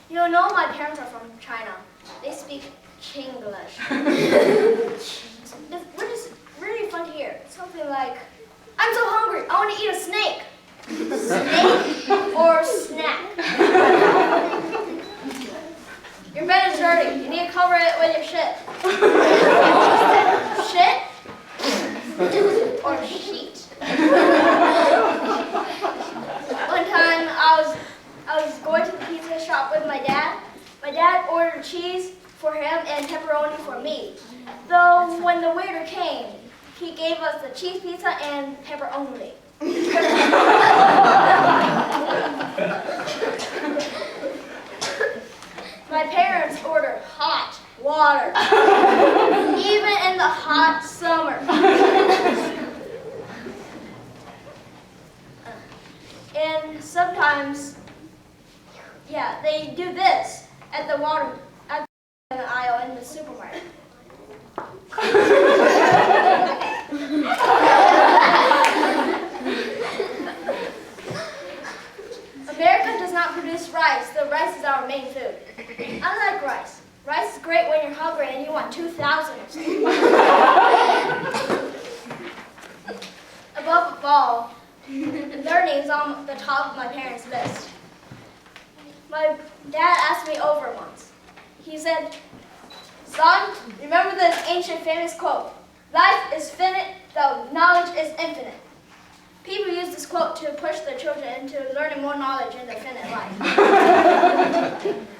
You know, my parents are from China. They speak Chinglish. What is really fun to hear? Something like, "I'm so hungry, I want to eat a snake." Snake or snack? Your bed is dirty. You need to cover it with your shit. Shit or sheet? One time I was going to the pizza shop with my dad. My dad ordered cheese for him and pepperoni for me. Though when the waiter came, he gave us the cheese pizza and pepperoni. My parents ordered hot water, even in the hot summer. And sometimes, yeah, they do this at the aisle in the supermarket. America does not produce rice, though rice is our main food. I like rice. Rice is great when you're hungry and you want 2,000 or something. Above all, learning is on the top of my parents' list. My dad asked me over once. He said, "Son, remember this ancient famous quote, 'Life is finite, though knowledge is infinite.'" People use this quote to push their children into learning more knowledge in their finite life.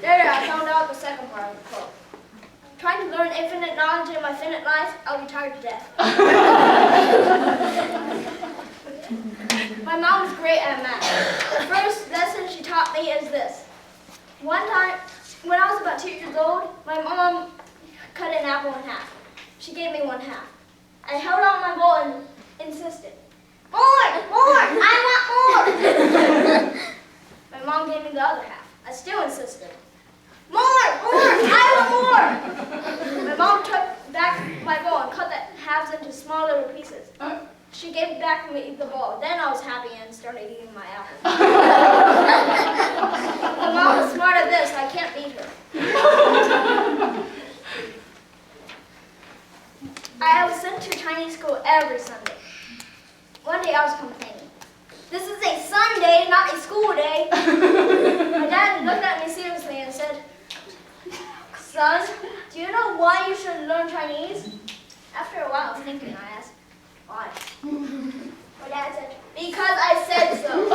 Later, I found out the second part of the quote. Trying to learn infinite knowledge in my finite life, I'll be tired to death. My mom is great at math. The first lesson she taught me is this. One time, when I was about 2 years old, my mom cut an apple in half. She gave me one half. I held out my bowl and insisted, "More! More! I want more!" My mom gave me the other half. I still insisted. "More! More! I want more!" My mom took back my bowl and cut the halves into small little pieces. She gave back me the bowl. Then I was happy and started eating my apple. My mom is smart at this. I can't beat her. I was sent to Chinese school every Sunday. One day I was complaining. "This is a Sunday, not a school day." My dad looked at me seriously and said, "Son, do you know why you should learn Chinese?" After a while of thinking, I asked, "Why?" My answered, because I said so.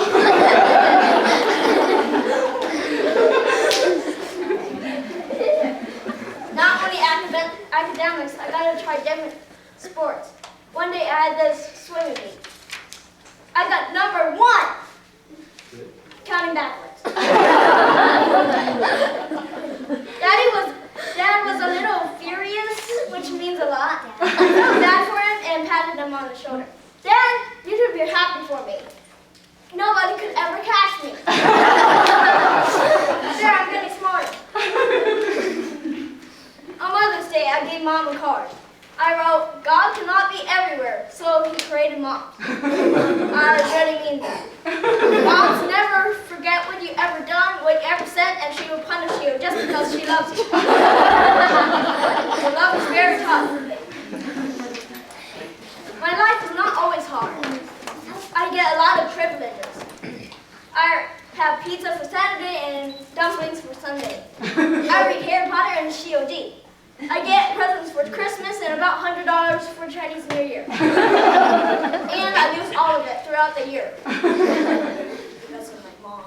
Not only academics, I gotta try different sports. One day I had this swimming meet. I got number 1, counting backwards. Dad was a little furious, which means a lot. I felt bad for him and patted him on the shoulder. Dad, you should be happy for me. Nobody could ever catch me. There, I'm getting smarter. On Mother's Day, I gave Mom a card. I wrote, God cannot be everywhere, so he created moms. I really mean that. Moms never forget what you ever done, what you ever said, and she will punish you just because she loves you. The love is very tough. My life is not always hard. I get a lot of privileges. I have pizza for Saturday and dumplings for Sunday. I read Harry Potter and COD. I get presents for Christmas and about $100 for Chinese New Year. And I use all of it throughout the year. Because of my mom.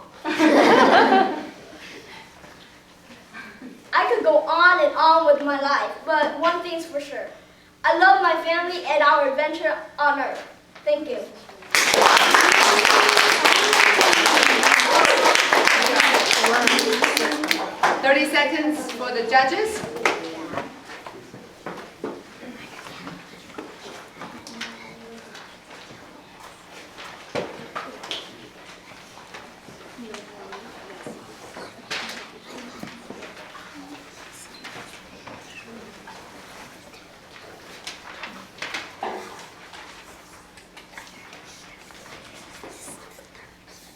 I could go on and on with my life, but one thing's for sure. I love my family and our adventure on Earth. Thank you. 30 seconds for the judges.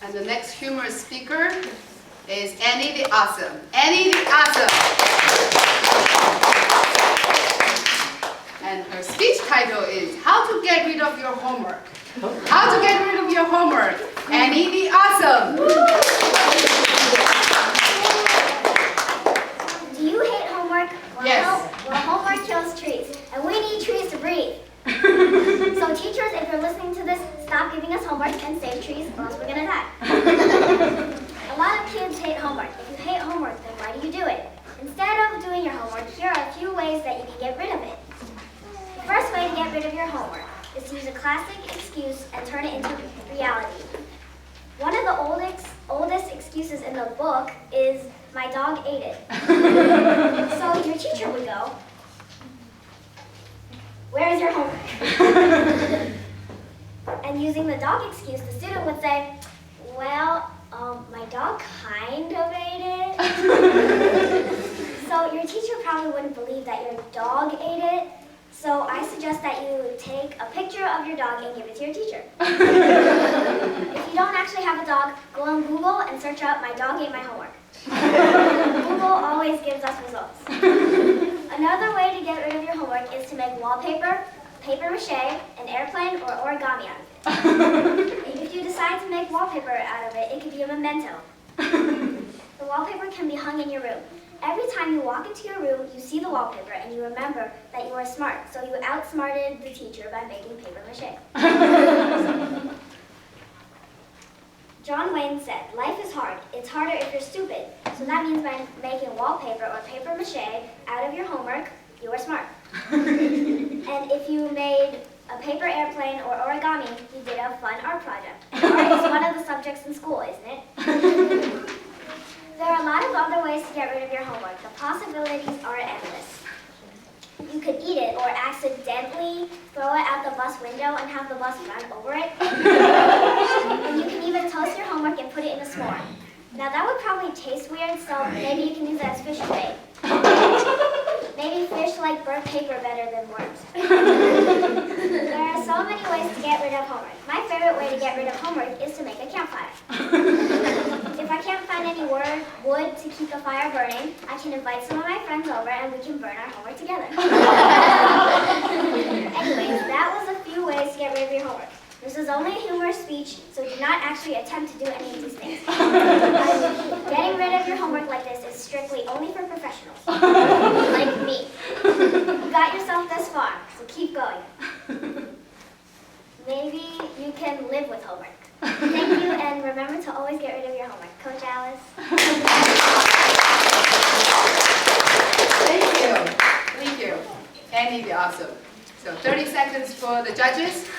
And the next humorous speaker is Annie the Awesome. Annie the Awesome. And her speech title is How to Get Rid of Your Homework. How to Get Rid of Your Homework. Annie the Awesome. Do you hate homework? Well, Yes. Well, homework kills trees, and we need trees to breathe. So teachers, if you're listening to this, stop giving us homework and save trees, or else we're gonna die. A lot of kids hate homework. If you hate homework, then why do you do it? Instead of doing your homework, here are a few ways that you can get rid of it. The first way to get rid of your homework is to use a classic excuse and turn it into reality. One of the oldest excuses in the book is, my dog ate it. So your teacher would go, where is your homework? And using the dog excuse, the student would say, well, my dog kind of ate it. So your teacher probably wouldn't believe that your dog ate it. So I suggest that you take a picture of your dog and give it to your teacher. If you don't actually have a dog, go on Google and search up, my dog ate my homework. Google always gives us results. Another way to get rid of your homework is to make wallpaper, paper mache, an airplane, or origami out of it. And if you decide to make wallpaper out of it, it could be a memento. The wallpaper can be hung in your room. Every time you walk into your room, you see the wallpaper and you remember that you are smart, so you outsmarted the teacher by making paper mache. John Wayne said, life is hard. It's harder if you're stupid. So that means by making wallpaper or paper mache out of your homework, you are smart. And if you made a paper airplane or origami, you did a fun art project. And art is one of the subjects in school, isn't it? There are a lot of other ways to get rid of your homework. The possibilities are endless. You could eat it or accidentally throw it out the bus window and have the bus run over it. And you can even toast your homework and put it in a s'more. Now that would probably taste weird, so maybe you can use it as fishing bait. Maybe fish like burnt paper better than worms. There are so many ways to get rid of homework. My favorite way to get rid of homework is to make a campfire. If I can't find any wood to keep the fire burning, I can invite some of my friends over and we can burn our homework together. Anyways, that was a few ways to get rid of your homework. This is only a humorous speech, so do not actually attempt to do any of these things. Getting rid of your homework like this is strictly only for professionals, like me. You got yourself this far, so keep going. maybe you can live with homework. Thank you, and remember to always get rid of your homework. Coach Alice. Thank you. Thank you. Annie, be awesome. So 30 seconds for the judges.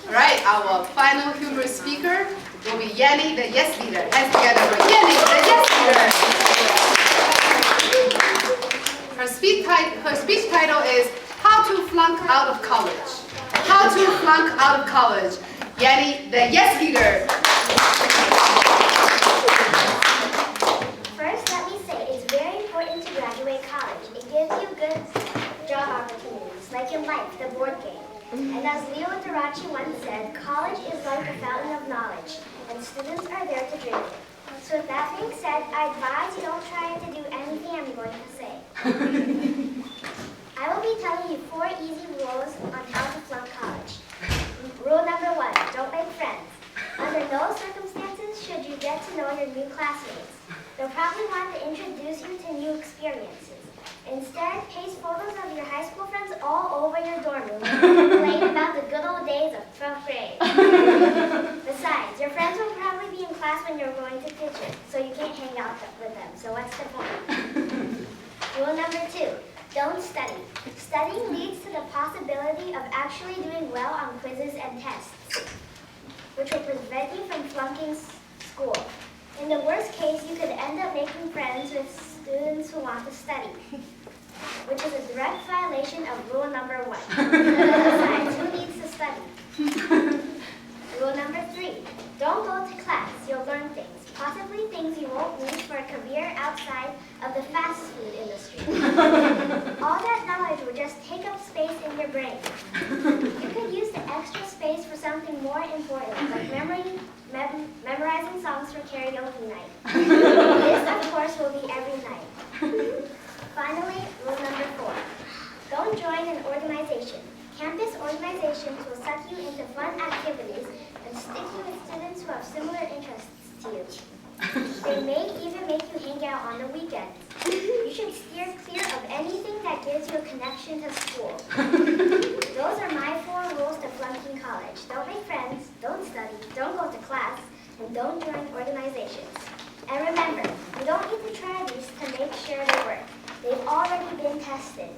All right, our final humorous speaker will be Yanni, the yes leader. Hands together for Yanni, the yes leader. Her speech title is How to Flunk Out of College. How to Flunk Out of College. Yanni, the yes leader. First, let me say it's very important to graduate college. It gives you good job opportunities, like in life, the board game. And as Leo Darachi once said, college is like a fountain of knowledge, and students are there to drink it. So with that being said, I advise you don't try to do anything I'm going to say. I will be telling you 4 easy rules on how to flunk college. Rule number 1, don't make friends. Under no circumstances should you get to know your new classmates. They'll probably want to introduce you to new experiences. Instead, paste photos of your high school friends all over your dorm room, playing about the good old days of 12th grade. Besides, your friends will probably be in class when you're going to pitch it, so you can't hang out with them. So what's the point? Rule number 2, don't study. Studying leads to the possibility of actually doing well on quizzes and tests, which will prevent you from flunking school. In the worst case, you could end up making friends with students who want to study, which is a direct violation of rule number 1. Besides, who needs to study? Rule number 3, don't go to class. You'll learn things, possibly things you won't need for a career outside of the fast food industry. All that knowledge will just take up space in your brain. You could use the extra space for something more important, like memorizing songs for karaoke night. This, of course, will be every night. Finally, rule number 4. Don't join an organization. Campus organizations will suck you into fun activities and stick you with students who have similar interests to you. They may even make you hang out on the weekends. You should steer clear of anything that gives you a connection to school. Those are my 4 rules to flunking college. Don't make friends, don't study, don't go to class, and don't join organizations. And remember, you don't need to try these to make sure they work. They've already been tested.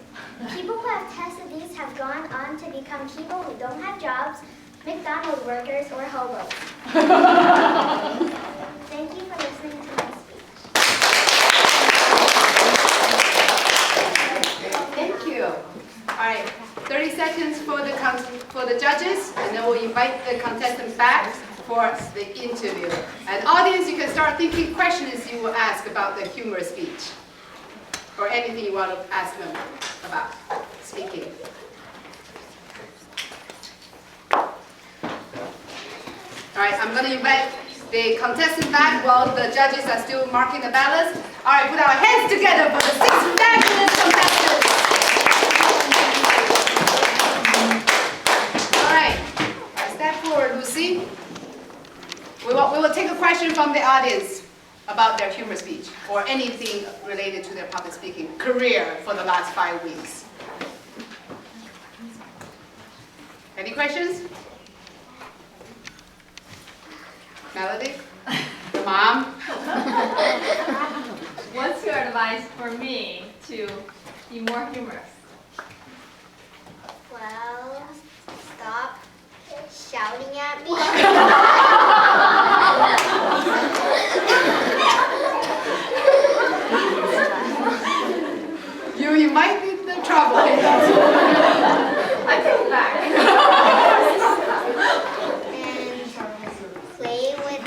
People who have tested these have gone on to become people who don't have jobs, McDonald's workers, or hobos. Thank you for listening to my speech. Thank you. All right, 30 seconds for the judges, and then we'll invite the contestants back for the interview. And audience, you can start thinking questions you will ask about the humorous speech, or anything you want to ask them about speaking. All right, I'm going to invite the contestants back while the judges are still marking the ballots. All right, put our hands together for the 6 fabulous contestants. All right, step forward, Lucy. We will take a question from the audience about their humor speech or anything related to their public speaking career for the last 5 weeks. Any questions? Melody? Your mom? What's your advice for me to be more humorous? Well, stop shouting at me. You might be in trouble. I take it back. And play with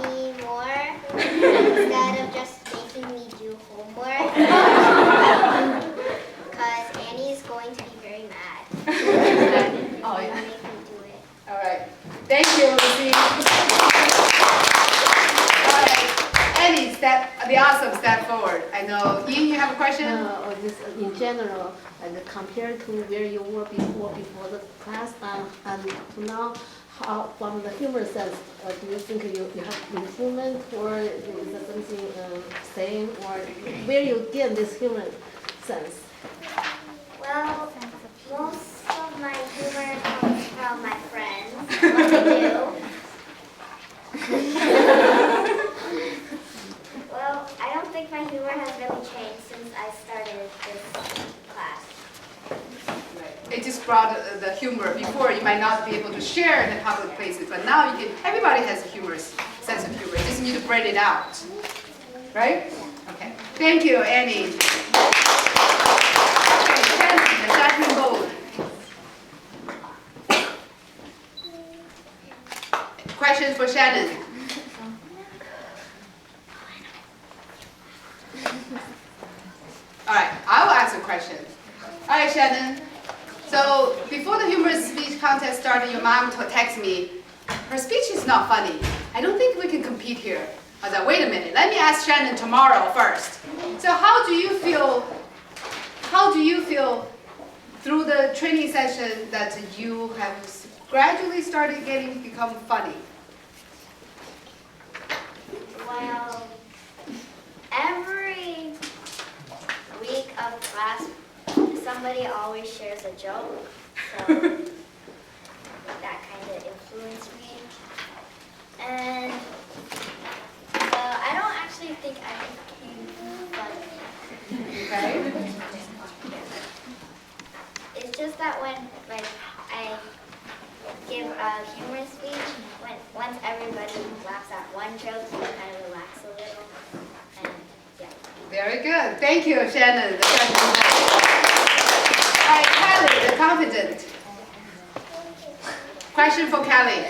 me more instead of just making me do homework. Because Thank you, Lucy. All right, Annie, the awesome step forward. I know, Yin, you have a question? Or this in general, and compared to where you were before the class and to now, how from the humor sense, do you think you have improvement, or is there something same, or where you get this humor sense? Well, most of my humor comes from my friends. What they do. Well, I don't think my humor has really changed since I started this class. It just brought the humor. Before, you might not be able to share in the public places, but now you can. Everybody has a sense of humor. You just need to bring it out, right? Okay. Thank you, Annie. Okay, Shannon, the judgment vote. Questions for Shannon? All right, I will ask a question. All right, Shannon. So before the humorous speech contest started, your mom texted me, her speech is not funny. I don't think we can compete here. I was like, wait a minute, let me ask Shannon tomorrow first. So how do you feel through the training session that you have gradually started become funny? Well, every week of class, somebody always shares a joke, so that kind of influenced me. And I don't actually think I became funny. Okay. It's just that when I give a humor speech, once everybody laughs at one joke, you kind of relax a little. And yeah. Very good. Thank you, Shannon. All right, Kelly, the confident. Question for Kelly.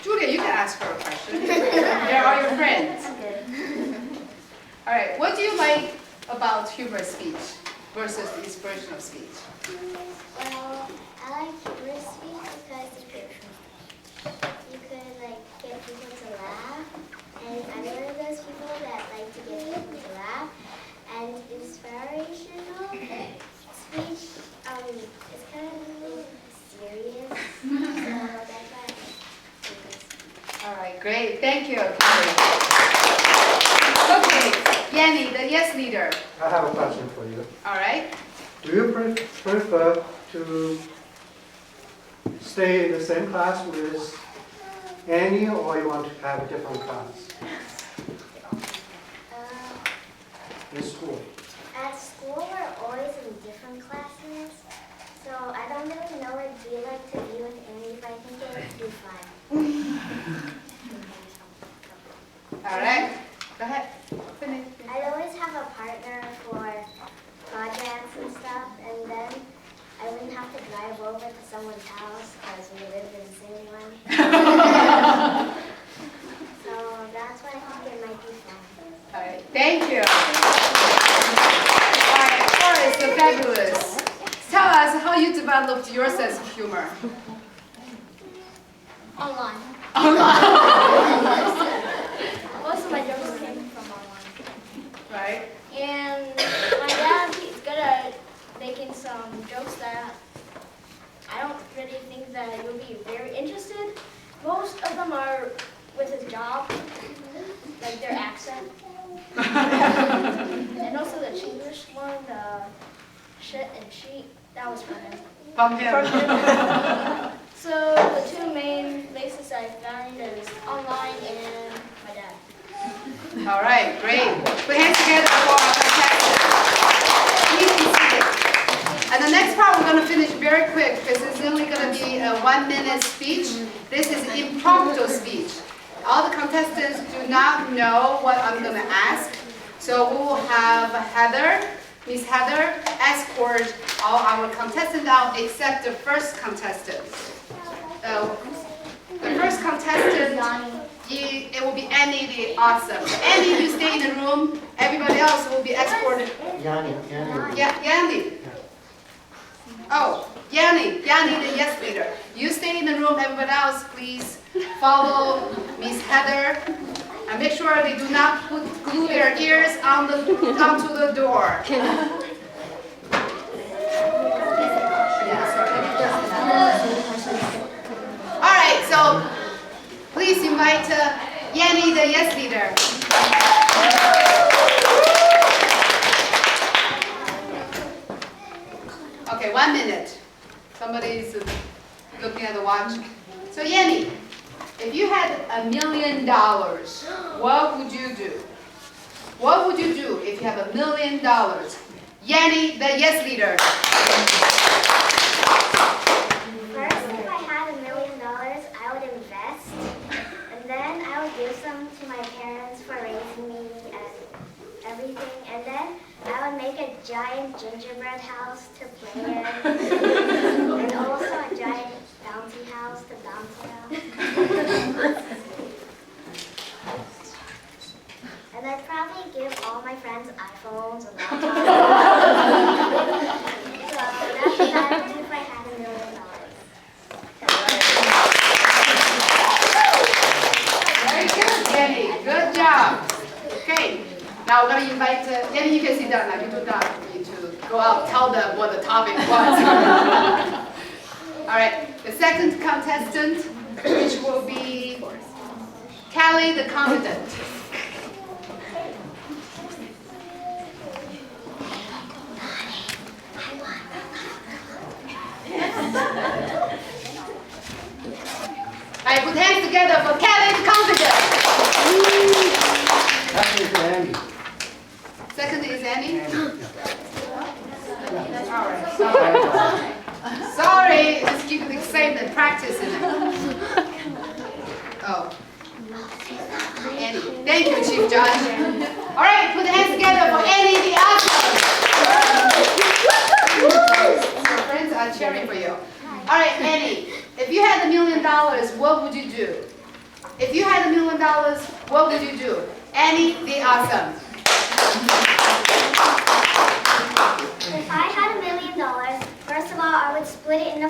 Julia, you can ask her a question. They're all your friends. All right, what do you like about humorous speech versus inspirational speech? Well, I like humorous speech because you could get people to laugh, and I'm one of those people that like to get people to laugh. And inspirational speech is kind of a little serious, so that's why I like it. All right, great. Thank you, Kelly. Okay, Yanni, the yes leader. I have a question for you. All right. Do you prefer to stay in the same class with Annie, or you want to have a different class in school? At school, we're always in different classes, so I don't really know what it'd be like to be with Annie, but I think it would be fun. All right. Go ahead. Finish. I'd always have a partner for projects and stuff, and then I wouldn't have to drive over to someone's house because we live in the same one. So that's why I think it might be fun. All right. Thank you. All right, Forrest, the fabulous. Tell us how you developed your sense of humor. Online. Most of my jokes came from online. Right? And my dad, he's good at making some jokes that I don't really think that you'll be very interested. Most of them are with his job, like their accent. And also the Chinglish one, the shit and sheet, that was from him. From him. So the two main places I found is online and my dad. All right, great. Put hands together for our contestants. Please be seated. And the next part we're going to finish very quick because it's only going to be a 1-minute speech. This is impromptu speech. All the contestants do not know what I'm going to ask. So we will have Heather, Miss Heather, escort all our contestants out except the first contestant. The first contestant, it will be Annie the Awesome. Annie, you stay in the room. Everybody else will be escorted. Yanni. Yeah, Yanni. Oh, Yanni, the yes leader. You stay in the room, everyone else, please follow Miss Heather. And make sure they do not glue their ears onto the door. All right, so please invite Yanni, the yes leader. Okay, 1 minute. Somebody's looking at the watch. So Yanni, if you had $1 million, what would you do? What would you do if you have $1 million? Yanni, the yes leader. First, if I had $1 million, I would invest, and then I would give some to my parents for raising me and everything, and then I would make a giant gingerbread house to play in, and also a giant bouncy house to bounce around. And I'd probably give all my friends iPhones and laptops. So that's what I would do if I had $1 million. Very good, Yanni. Good job. Okay, now we're going to invite, Yanni, you can sit down now. You do not need to go out, tell them what the topic was. All right, the second contestant, which will be Kelly the Confident. All right, put hands together for Kelly the Confident. That is Andy. Second is Annie. Andy. All right, sorry. Sorry, just keep it excitement, practice in it. Oh. Annie. Thank you, Chief Judge. All right, put hands together for Annie the Awesome. So friends are cheering for you. All right, Annie, if you had $1 million, what would you do? If you had $1 million, what would you do? Annie the Awesome. If I had $1 million, first of all, I would split it into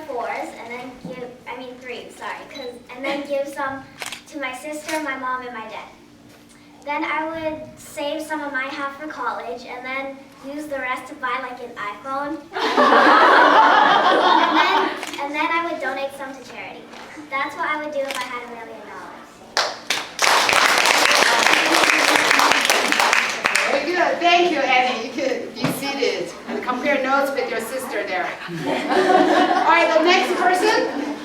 three, and then give some to my sister, my mom, and my dad. Then I would save some of my half for college, and then use the rest to buy like an iPhone. and then I would donate some to charity. That's what I would do if I had $1 million. Very good. Thank you, Annie. You can be seated and compare notes with your sister there. All right, the next person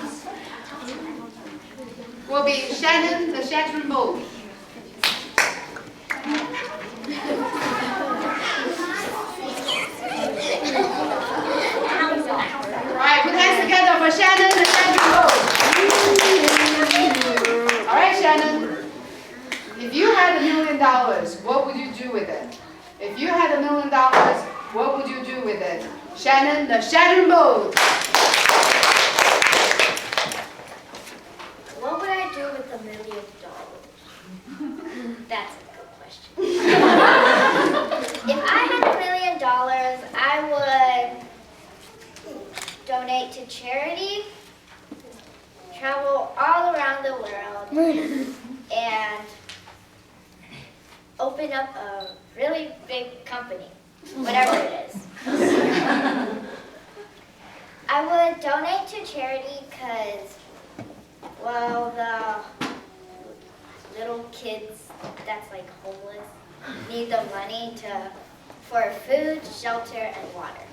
will be Shannon the Shattered Mold. All right, put hands together for Shannon the Shattered Mold. All right, Shannon. If you had $1 million, what would you do with it? If you had $1 million, what would you do with it? Shannon the Shattered Mold. What would I do with $1 million? That's a good question. If I had $1 million, I would donate to charity, travel all around the world, and open up a really big company, whatever it is. I would donate to charity because, well, the little kids that's like homeless need the money for food, shelter, and water.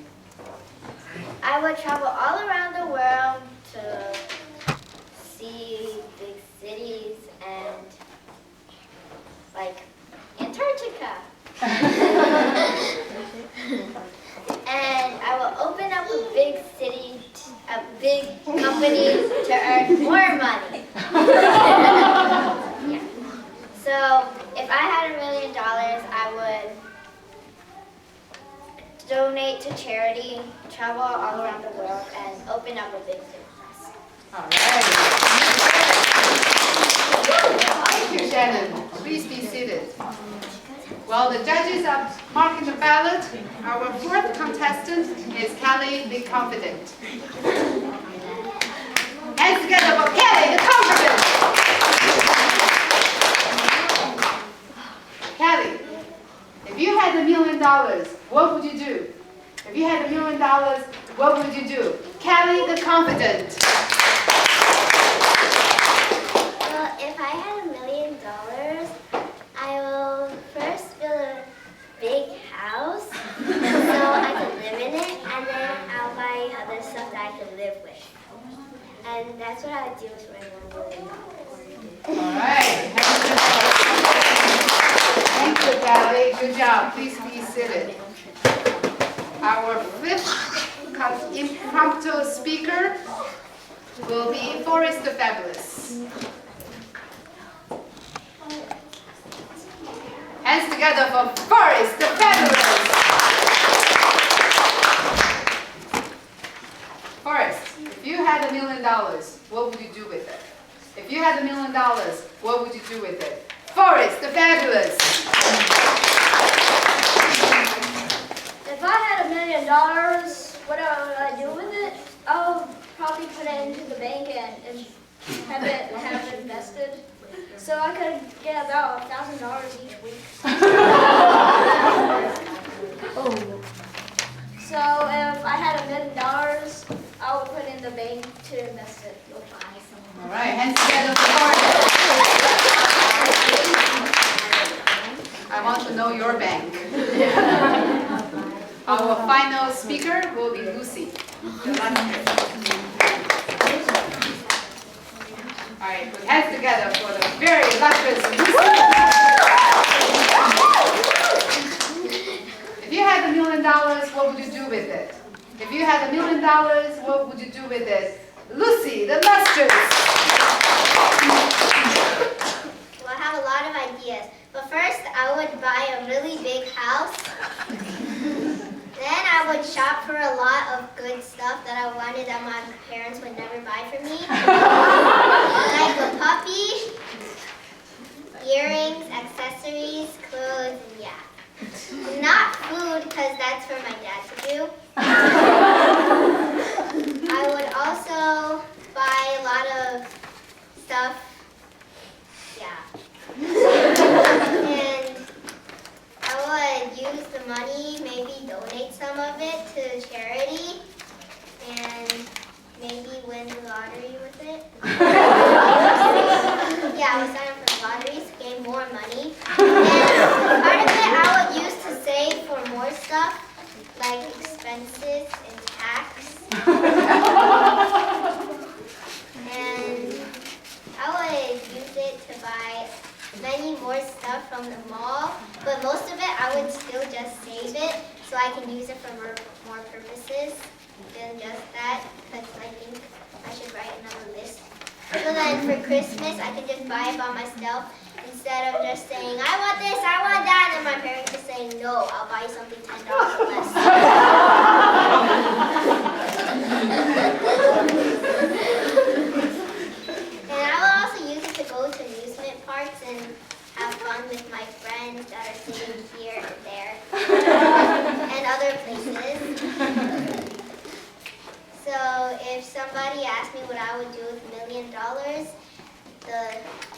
I would travel all around the world to see big cities and like Antarctica. And I will open up a big city, a big company to earn more money. Yeah. So if I had $1 million, I would donate to charity, travel all around the world, and open up a big business. All right. Thank you, Shannon. Please be seated. Well, the judges are marking the ballot. Our fourth contestant is Kelly the Confident. Hands together for Kelly the Confident. Kelly, if you had $1 million, what would you do? If you had $1 million, what would you do? Kelly the Confident. Well, if I had $1 million, I will first build a big house so I can live in it, and then I'll buy other stuff that I can live with. And that's what I would do with my $1 million. All right. Thank you, Kelly. Good job. Please be seated. Our fifth impromptu speaker will be Forrest the Fabulous. Hands together for Forrest the Fabulous. Forrest, if you had $1 million, what would you do with it? If you had $1 million, what would you do with it? Forrest the Fabulous. If I had $1 million, what would I do with it? I'll probably put it into the bank and have it invested, so I could get about $1,000 each week. So if I had $1 million, I would put it in the bank to invest it. All right, hands together for Forrest. I want to know your bank. Our final speaker will be Lucy. All right, put hands together for the very illustrious Lucy. If you had $1 million, what would you do with it? If you had $1 million, what would you do with it? Lucy, the illustrious. Well, I have a lot of ideas. But first, I would buy a really big house. Then I would shop for a lot of good stuff that I wanted that my parents would never buy for me. Like a puppy, earrings, accessories, clothes, and yeah. Not food, because that's for my dad to do. I would also buy a lot of stuff, yeah. And I would use the money, maybe donate some of it to charity, and maybe win the lottery with it. Yeah, I would sign up for the lottery to gain more money. And part of it I would use to save for more stuff, like expenses and tax. And I would use it to buy many more stuff from the mall, but most of it I would still just save it so I can use it for more purposes than just that, because I think I should write another list. So then for Christmas I could just buy it by myself instead of just saying, I want this, I want that, and my parents just saying, no, I'll buy you something $10 less. And I will also use it to go to amusement parks and have fun with my friends that are sitting here and there and other places. So if somebody asked me what I would do with $1 million, the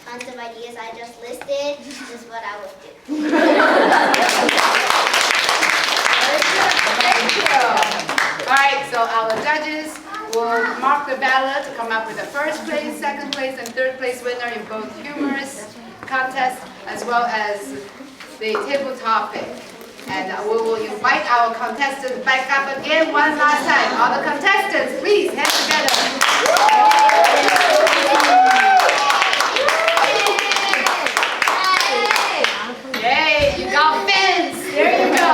tons of ideas I just listed is what I would do. Thank you. All right, so our judges will mark the ballot to come up with the first place, second place, and third place winner in both humorous contests as well as the table topic. And we will invite our contestants back up again one last time. All the contestants, please, hands together. Yay, you got fans. There you go.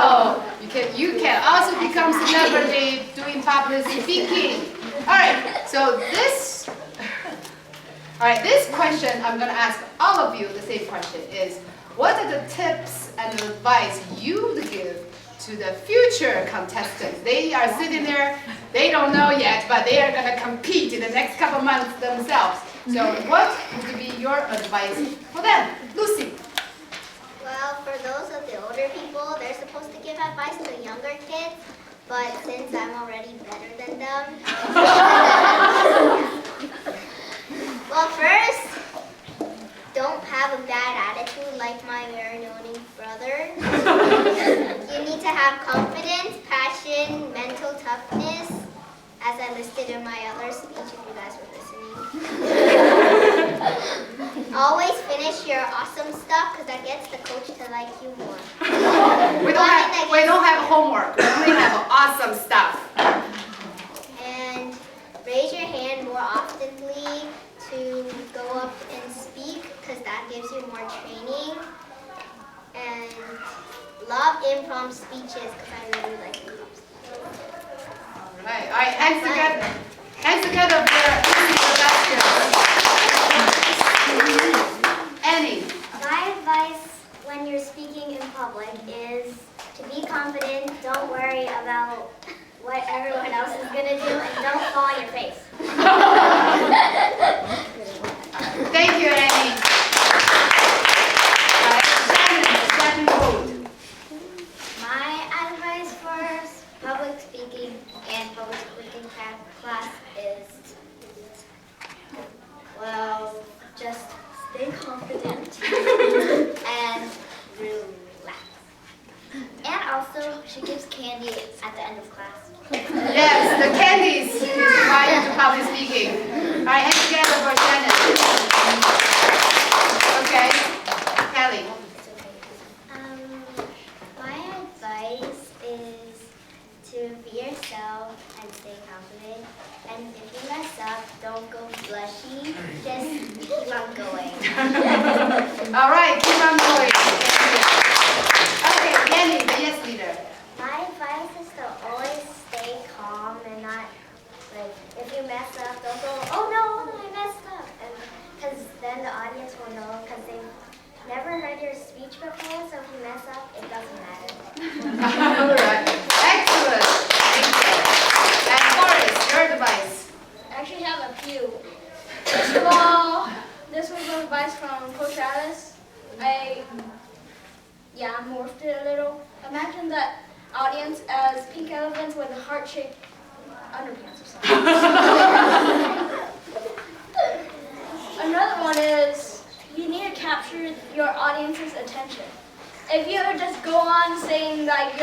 You can also become celebrity doing public speaking. All right, so this question I'm going to ask all of you the same question is, what are the tips and advice you would give to the future contestants? They are sitting there, they don't know yet, but they are going to compete in the next couple months themselves. So what would be your advice for them? Lucy. Well, for those of the older people, they're supposed to give advice to the younger kids, but since I'm already better than them. Well, first, don't have a bad attitude like my very known brother. You need to have confidence, passion, mental toughness, as I listed in my other speech if you guys were listening. Always finish your awesome stuff because that gets the coach to like you more. We don't have homework. We only have awesome stuff. And raise your hand more oftenly to go up and speak because that gives you more training. And love impromptu speeches because I really like improv speeches. All right, hands together. Hands together for Annie. My advice when you're speaking in public is to be confident, don't worry about what everyone else is going to do, and don't fall on your face. Thank you, Annie. Shannon Gold. My advice for public speaking and public speaking class is, well, just stay confident and relax. And also, she gives candy at the end of class. Yes, the candies is required to public speaking. All right, hands together for Shannon. Okay, Kelly. My advice is to be yourself and stay confident. And if you mess up, don't go blushy. Just keep on going. All right, keep on going. Okay, Annie, the yes leader. My advice is to always stay calm and not, like, if you mess up, don't go, oh no, I messed up. Because then the audience will know, because they've never heard your speech before, so if you mess up, it doesn't matter. All right, excellent. Thank you. And Forrest, your advice. I actually have a few. First of all, this was advice from Coach Alice. I morphed it a little. Imagine that audience as pink elephants with heart-shaped underpants or something. Another one is you need to capture your audience's attention. If you just go on saying like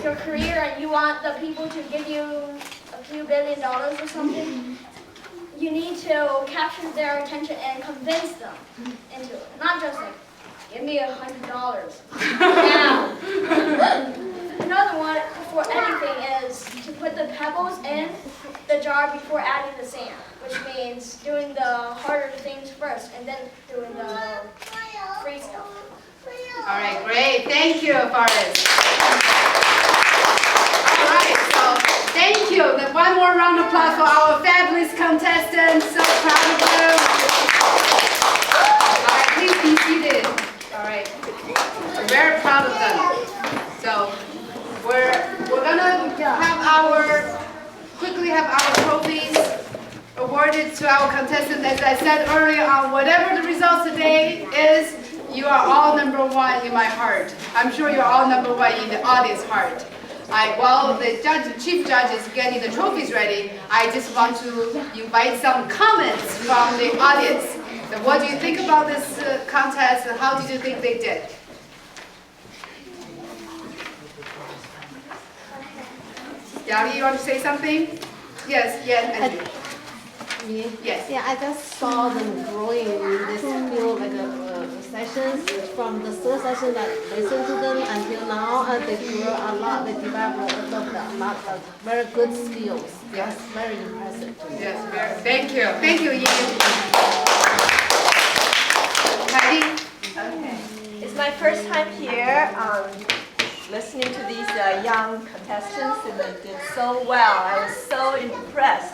your career and you want the people to give you a few $1 billion or something, you need to capture their attention and convince them into it. Not just like, give me $100 now. Another one for anything is to put the pebbles in the jar before adding the sand, which means doing the harder things first and then doing the free stuff. All right, great. Thank you, Forrest. All right, so thank you. One more round of applause for our fabulous contestants. So proud of you. All right, please be seated. All right, we're very proud of them. So we're gonna quickly have our trophies awarded to our contestants. As I said earlier on, whatever the results today is, you are all #1 in my heart. I'm sure you're all #1 in the audience heart. While the chief judge is getting the trophies ready, I just want to invite some comments from the audience. So what do you think about this contest, and how did you think they did? Yali, you want to say something? Yes, Angie. Me? Yes. Yeah, I just saw them growing in this few sessions from the third session that listened to them until now, and they grew a lot. They developed a lot of very good skills. Yes, very impressive. Yes, thank you, Yin. Heidi. Okay, it's my first time here. Listening to these young contestants, and they did so well. I was so impressed.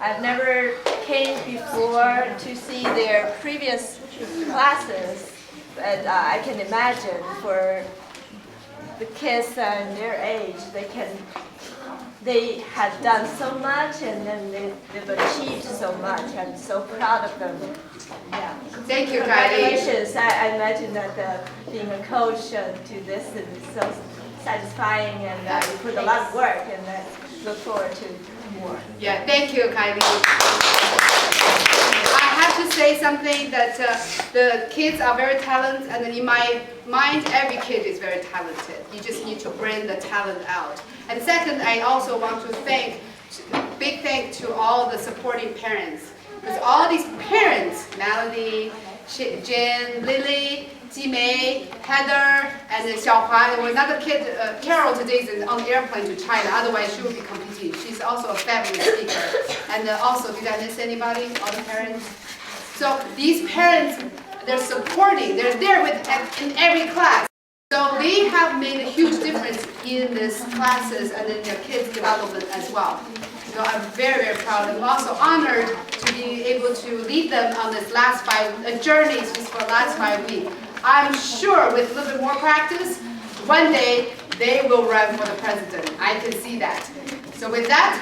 I've never came before to see their previous classes, but I can imagine for the kids and their age, they had done so much, and then they've achieved so much. I'm so proud of them. Yeah, it's Thank you, Kylie. Congratulations. I imagine that being a coach to this is so satisfying, and you put a lot of work, and look forward to more. Yeah, thank you, Kylie. I have to say something that the kids are very talented, and in my mind, every kid is very talented. You just need to bring the talent out. And second, I also want to big thank to all the supporting parents. Because all these parents, Melody, Jen, Lily, Jimei, Heather, and Xiaohua, there was another kid, Carol today is on the airplane to China, otherwise she would be competing. She's also a fabulous speaker. And also, did I miss anybody, all the parents? So these parents, they're supporting, they're there in every class. So they have made a huge difference in these classes and in their kids' development as well. So I'm very, very proud. I'm also honored to be able to lead them on this last journeys for the last 5 weeks. I'm sure with a little bit more practice, one day they will run for the president. I can see that. So with that,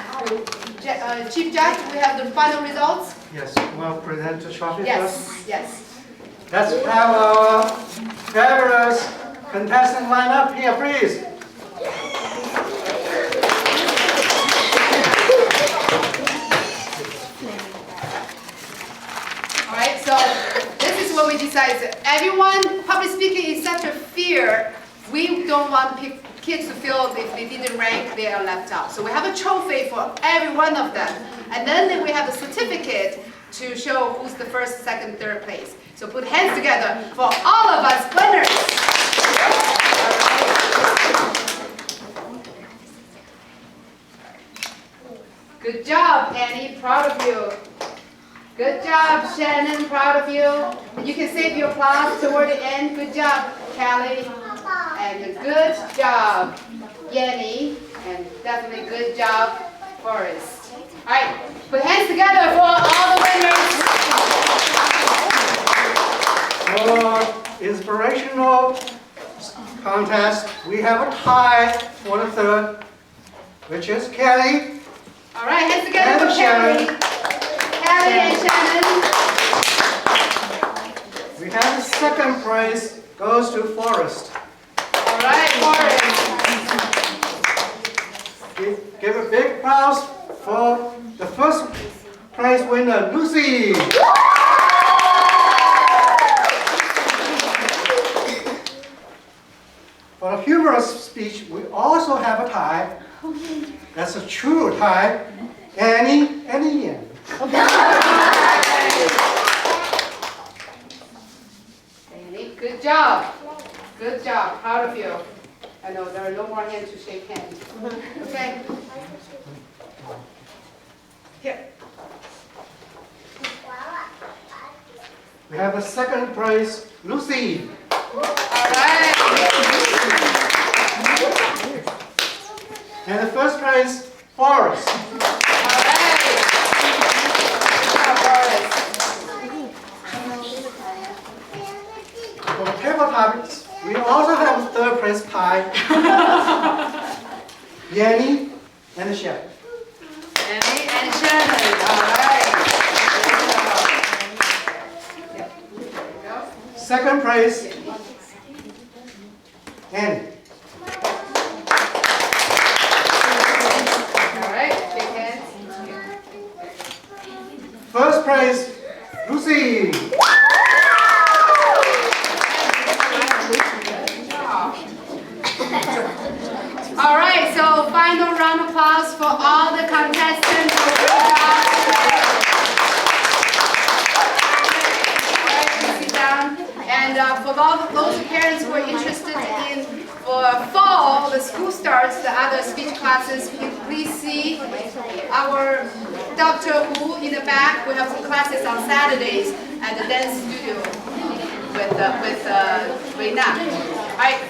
Chief Judge, we have the final results. Yes, we'll present the trophy first. Yes, yes. Let's have our fabulous contestant line up here, please. Alright, so this is what we decided. Everyone, public speaking is such a fear. We don't want kids to feel if they didn't rank, they are left out. So we have a trophy for every one of them. And then we have a certificate to show who's the first, second, third place. So put hands together for all of us winners. Good job, Annie. Proud of you. Good job, Shannon. Proud of you. You can save your applause toward the end. Good job, Callie. And good job, Yenny. And definitely good job, Forrest. All right, put hands together for all the winners. For inspirational contest, we have a tie for the third, which is Kelly. All right, hands together for Kelly. Kelly and Shannon. We have the second prize goes to Forrest. All right, Forrest. Give a big applause for the first prize winner, Lucy. For a humorous speech, we also have a tie. That's a true tie. Annie and Ian. Annie, good job. Good job. Proud of you. I know there are no more hands to shake hands. Okay. Here. We have a second prize, Lucy. All right. And the first prize, Forrest. All right. Good job, Forrest. For the tabletops, we also have a third prize pie. Yanni and the chef. Annie and Shannon. All right. Good job. Second prize, Annie. All right. Big hands. First prize, Lucy. All right, so final round of applause for all the contestants. Good job. All right, sit down. And for all those parents who are interested in for fall, the school starts, the other speech classes, please see our Dr. Wu in the back. We have some classes on Saturdays at the dance studio with Reina. All right.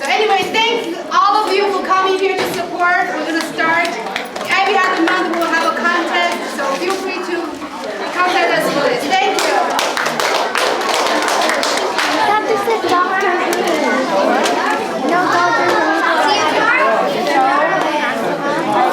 So anyway, thanks all of you for coming here to support. We're going to start. Every other month we'll have a contest, so feel free to contact us for this.